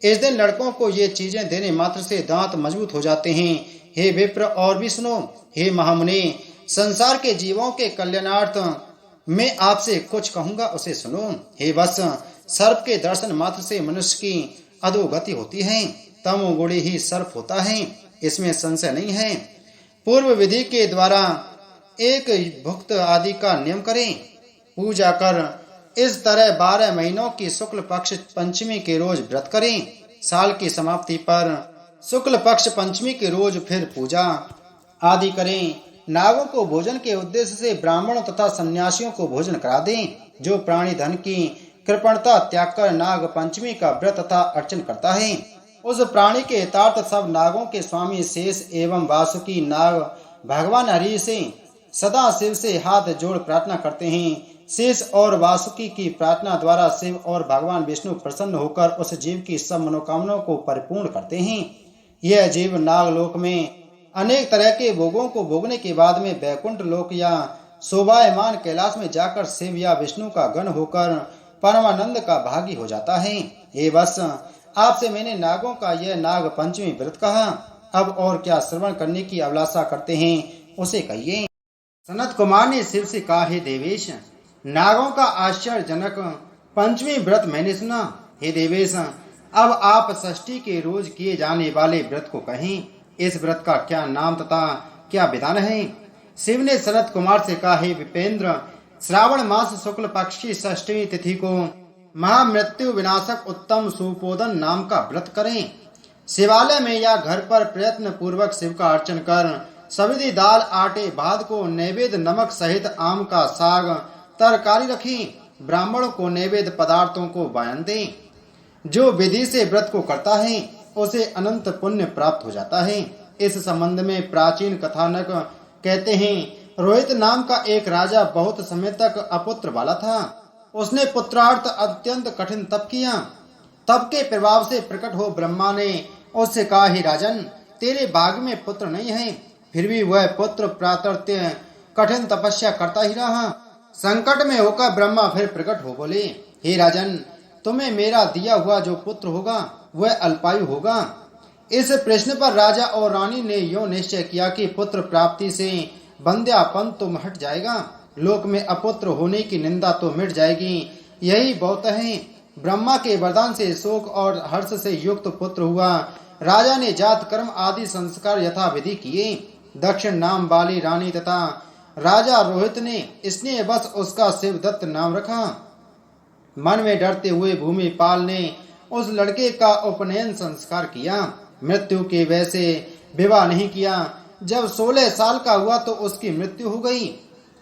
Speaker 1: इस दिन लड़कों को ये चीजें देने मात्र से दांत मजबूत हो जाते हैं। हे विप्र, और भी सुनो। हे महामुनि, संसार के जीवों के कल्याणार्थ मैं आपसे कुछ कहूंगा, उसे सुनो। हे वत्स, सर्प के दर्शन मात्र से मनुष्य की अधोगति होती है। तमोगुणी ही सर्प होता है, इसमें संशय नहीं है। पूर्व विधि के द्वारा एक भुक्त आदि का नियम करें, पूजा कर इस तरह 12 महीनों की शुक्ल पक्ष पंचमी के रोज व्रत करें। साल की समाप्ति पर शुक्ल पक्ष पंचमी के रोज फिर पूजा आदि करें। नागों को भोजन के उद्देश्य से ब्राह्मणों तथा सन्यासियों को भोजन करा दें। जो प्राणी धन की कृपणता त्याग कर नाग पंचमी का व्रत तथा अर्चन करता है, उस प्राणी के हितार्थ सब नागों के स्वामी शेष एवं वासुकी नाग भगवान हरि से सदा शिव से हाथ जोड़ प्रार्थना करते हैं। शेष और वासुकी की प्रार्थना द्वारा शिव और भगवान विष्णु प्रसन्न होकर उस जीव की सब मनोकामनाओं को परिपूर्ण करते हैं। यह जीव नागलोक में अनेक तरह के भोगों को भोगने के बाद में वैकुंठ लोक या शोभायमान कैलाश में जाकर शिव या विष्णु का गण होकर परमानंद का भागी हो जाता है। हे वत्स, आपसे मैंने नागों का यह नाग पंचमी व्रत कहा। अब और क्या श्रवण करने की अभिलाषा करते हैं, उसे कहिए। सनत कुमार ने शिव से कहा, हे देवेश, नागों का आश्चर्यजनक पंचमी व्रत मैंने सुना। हे देवेश, अब आप षष्ठी के रोज किए जाने वाले व्रत को कहें। इस व्रत का क्या नाम तथा क्या विधान है? शिव ने सनत कुमार से कहा, हे विपेंद्र, श्रावण मास शुक्ल पक्ष की षष्ठी तिथि को महामृत्यु विनाशक उत्तम सुपोदन नाम का व्रत करें। शिवालय में या घर पर प्रयत्न पूर्वक शिव का अर्चन कर सविधि दाल आटे भात को नैवेद्य नमक सहित आम का साग तरकारी रखें। ब्राह्मणों को नैवेद्य पदार्थों को बयान दें। जो विधि से व्रत को करता है उसे अनंत पुण्य प्राप्त हो जाता है। इस संबंध में प्राचीन कथानक कहते हैं, रोहित नाम का एक राजा बहुत समय तक अपुत्र वाला था। उसने पुत्रार्थ अत्यंत कठिन तप किया। तप के प्रभाव से प्रकट हो ब्रह्मा ने उससे कहा, हे राजन, तेरे भाग्य में पुत्र नहीं है। फिर भी वह पुत्र प्रातर्त्य कठिन तपस्या करता ही रहा। संकट में होकर ब्रह्मा फिर प्रकट हो बोले, हे राजन, तुम्हें मेरा दिया हुआ जो पुत्र होगा वह अल्पायु होगा। इस प्रश्न पर राजा और रानी ने यो निश्चय किया कि पुत्र प्राप्ति से बंध्यापन तो हट जाएगा, लोक में अपुत्र होने की निंदा तो मिट जाएगी। यही बहुत है। ब्रह्मा के वरदान से शोक और हर्ष से युक्त पुत्र हुआ। राजा ने जात कर्म आदि संस्कार यथाविधि किए। दक्षिण नाम वाली रानी तथा राजा रोहित ने स्नेह बस उसका शिवदत्त नाम रखा। मन में डरते हुए भूमिपाल ने उस लड़के का उपनयन संस्कार किया। मृत्यु के वैसे विवाह नहीं किया। जब 16 साल का हुआ तो उसकी मृत्यु हो गई।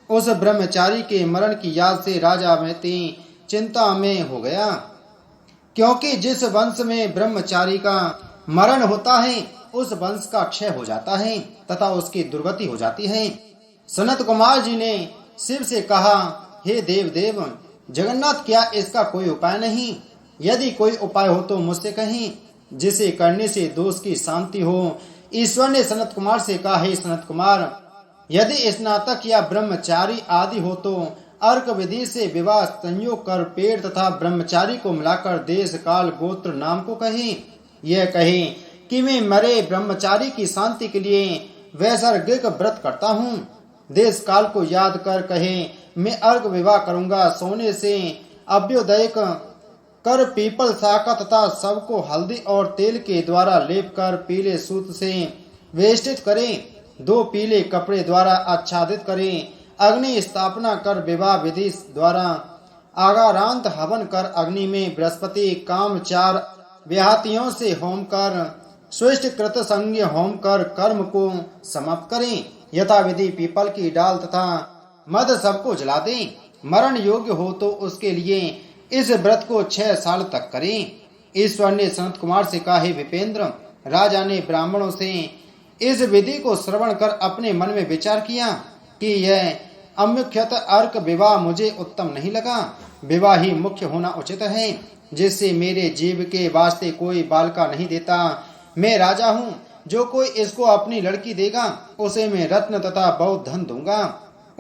Speaker 1: उस ब्रह्मचारी के मरण की याद से राजा महती चिंता में हो गया, क्योंकि जिस वंश में ब्रह्मचारी का मरण होता है उस वंश का क्षय हो जाता है तथा उसकी दुर्गति हो जाती है। सनत कुमार जी ने शिव से कहा, हे देव देव जगन्नाथ, क्या इसका कोई उपाय नहीं? यदि कोई उपाय हो तो मुझसे कहें, जिसे करने से दोष की शांति हो। ईश्वर ने सनत कुमार से कहा, हे सनत कुमार, यदि स्नातक या ब्रह्मचारी आदि हो तो अर्क विधि से विवाह संयोग कर पेड़ तथा ब्रह्मचारी को मिलाकर देश काल गोत्र नाम को कहें। यह कहे कि मैं मरे ब्रह्मचारी की शांति के लिए वैसर्गिक व्रत करता हूँ। देश काल को याद कर कहे, मैं अर्क विवाह करूंगा। सोने से अभ्युदय कर पीपल शाखा तथा सबको हल्दी और तेल के द्वारा लेप कर पीले सूत से वेष्टित करें। 2 पीले कपड़े द्वारा आच्छादित करें। अग्नि स्थापना कर विवाह विधि द्वारा आगारांत हवन कर अग्नि में बृहस्पति कामचार व्याहतियों से होम कर स्विष्ट कृत संज्ञ होम कर कर्म को समाप्त करें। यथाविधि पीपल की डाल तथा मद सबको जला दें। मरण योग्य हो तो उसके लिए इस व्रत को 6 साल तक करें। ईश्वर ने सनत कुमार से कहा, हे विपेंद्र, राजा ने ब्राह्मणों से इस विधि को श्रवण कर अपने मन में विचार किया कि यह अमुख्यत अर्क विवाह मुझे उत्तम नहीं लगा। विवाह ही मुख्य होना उचित है, जिससे मेरे जीव के वास्ते कोई बालका नहीं देता। मैं राजा हूँ, जो कोई इसको अपनी लड़की देगा उसे मैं रत्न तथा बहुत धन दूंगा।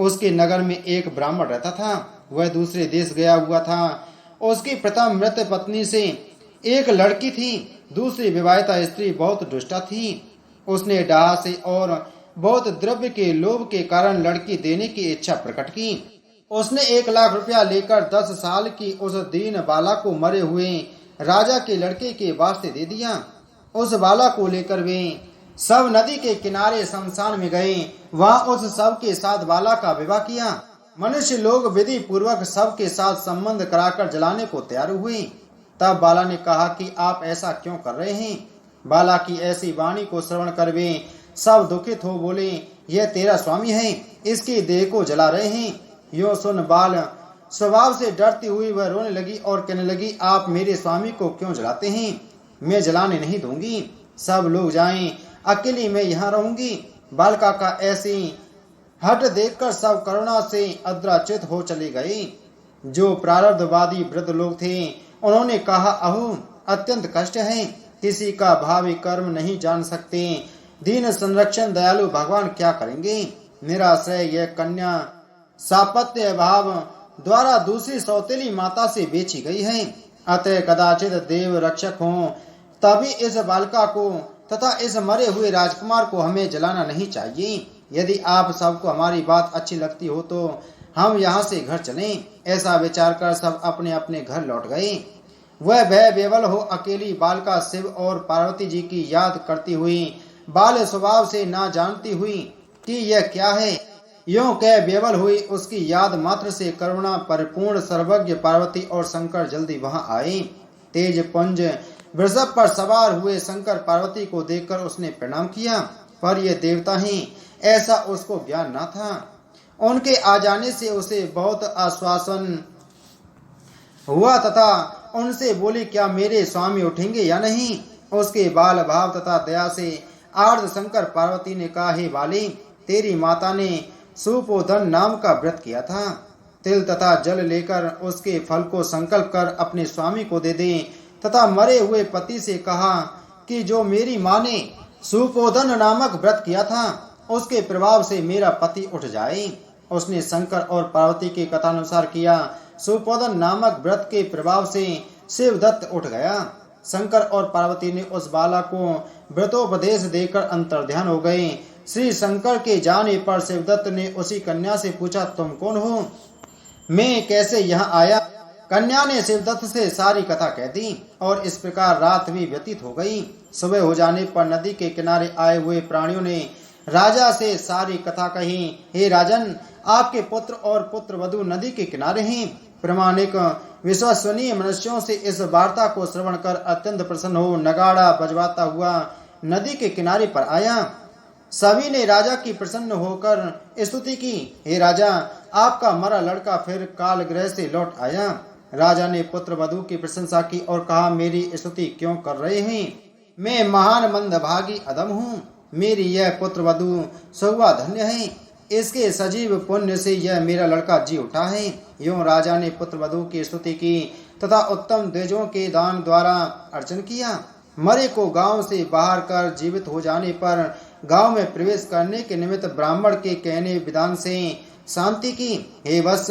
Speaker 1: उसके नगर में एक ब्राह्मण रहता था। वह दूसरे देश गया हुआ था। उसकी प्रथम मृत पत्नी से एक लड़की थी। दूसरी विवाहिता स्त्री बहुत दुष्टा थी। उसने डाह से और बहुत द्रव्य के लोभ के कारण लड़की देने की इच्छा प्रकट की। उसने 1,00,000 रुपया लेकर 10 साल की उस दीन बाला को मरे हुए राजा के लड़के के वास्ते दे दिया। उस बाला को लेकर वे सब नदी के किनारे शमशान में गए। वहां उस सब के साथ बाला का विवाह किया। मनुष्य लोग विधि पूर्वक सब के साथ संबंध कराकर जलाने को तैयार हुए। तब बाला ने कहा कि आप ऐसा क्यों कर रहे हैं। बाला की ऐसी वाणी को श्रवण कर वे सब दुखित हो बोले, यह तेरा स्वामी है, इसकी देह को जला रहे हैं। यो सुन बाल स्वभाव से डरती हुई वह रोने लगी और कहने लगी, आप मेरे स्वामी को क्यों जलाते हैं? मैं जलाने नहीं दूंगी। सब लोग जाएं, अकेली मैं यहाँ रहूंगी। बालिका का ऐसी हट देखकर सब करुणा से अद्राचित हो चले गए। जो प्रारब्धवादी वृद्ध लोग थे उन्होंने कहा, अहो अत्यंत कष्ट है, किसी का भावी कर्म नहीं जान सकते। दीन संरक्षण दयालु भगवान क्या करेंगे। निराश्रय यह कन्या सापत्य भाव द्वारा दूसरी सौतेली माता से बेची गई है। अतः कदाचित देव रक्षक हों तभी इस बालिका को तथा इस मरे हुए राजकुमार को हमें जलाना नहीं चाहिए। यदि आप सबको हमारी बात अच्छी लगती हो तो हम यहाँ से घर चलें। ऐसा विचार कर सब अपने अपने घर लौट गए। वह भय बेवल हो अकेली बालिका शिव और पार्वती जी की याद करती हुई, बाल स्वभाव से ना जानती हुई कि यह क्या है, यों कह बेवल हुई उसकी याद मात्र से करुणा परिपूर्ण सर्वज्ञ पार्वती और शंकर जल्दी वहां आए। तेज पुंज वृषभ पर सवार हुए शंकर पार्वती को देखकर उसने प्रणाम किया, पर ये देवता हैं ऐसा उसको ज्ञान न था। उनके आ जाने से उसे बहुत आश्वासन हुआ तथा उनसे बोली, क्या मेरे स्वामी उठेंगे या नहीं। उसके बाल भाव तथा दया से आर्द्र शंकर पार्वती ने कहा, हे बाली, तेरी माता ने सुपोधन नाम का व्रत किया था। तिल तथा जल लेकर उसके फल को संकल्प कर अपने स्वामी को दे दे तथा मरे हुए पति से कहा कि जो मेरी माँ ने सुपोधन नामक व्रत किया था उसके प्रभाव से मेरा पति उठ जाए। उसने शंकर और पार्वती के कथानुसार किया। सुपोधन नामक व्रत के प्रभाव से शिवदत्त उठ गया। शंकर और पार्वती ने उस बाला को व्रतोपदेश देकर अंतर्ध्यान हो गए। श्री शंकर के जाने पर शिवदत्त ने उसी कन्या से पूछा, तुम कौन हो, मैं कैसे यहाँ आया। कन्या ने शिवदत्त से सारी कथा कह दी और इस प्रकार रात भी व्यतीत हो गई। सुबह हो जाने पर नदी के किनारे आए हुए प्राणियों ने राजा से सारी कथा कही। हे राजन, आपके पुत्र और पुत्र वधू नदी के किनारे हैं। प्रामाणिक विश्वसनीय मनुष्यों से इस वार्ता को श्रवण कर अत्यंत प्रसन्न हो नगाड़ा बजवाता हुआ नदी के किनारे पर आया। सभी ने राजा की प्रसन्न होकर स्तुति की। हे राजा, आपका मरा लड़का फिर काल गृह से लौट आया। राजा ने पुत्र वधू की प्रशंसा की और कहा, मेरी स्तुति क्यों कर रहे हैं। मैं महान मंदभागी अधम हूँ। मेरी यह पुत्र वधू सौवा धन्य है। इसके सजीव पुण्य से यह मेरा लड़का जी उठा है। यूं राजा ने पुत्र वधू की स्तुति की तथा उत्तम द्विजों के दान द्वारा अर्चन किया। मरे को गांव से बाहर कर जीवित हो जाने पर गांव में प्रवेश करने के निमित्त ब्राह्मण के कहने विधान से शांति की। हे वत्स,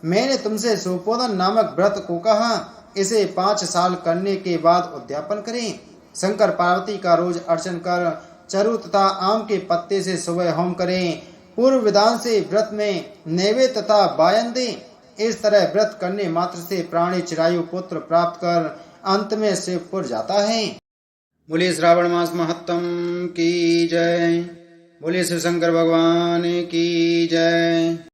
Speaker 1: मैंने तुमसे सुपोधन नामक व्रत को कहा, इसे 5 साल करने के बाद उद्यापन करें। शंकर पार्वती का रोज अर्चन कर चरु तथा आम के पत्ते से सुबह होम करें। पूर्व विधान से व्रत में नैवेद्य तथा बायन दे। इस तरह व्रत करने मात्र से प्राणी चिरायु पुत्र प्राप्त कर अंत में शिवपुर जाता है। बोले श्रावण मास महत्तम की जय। बोले शिव शंकर भगवान की जय।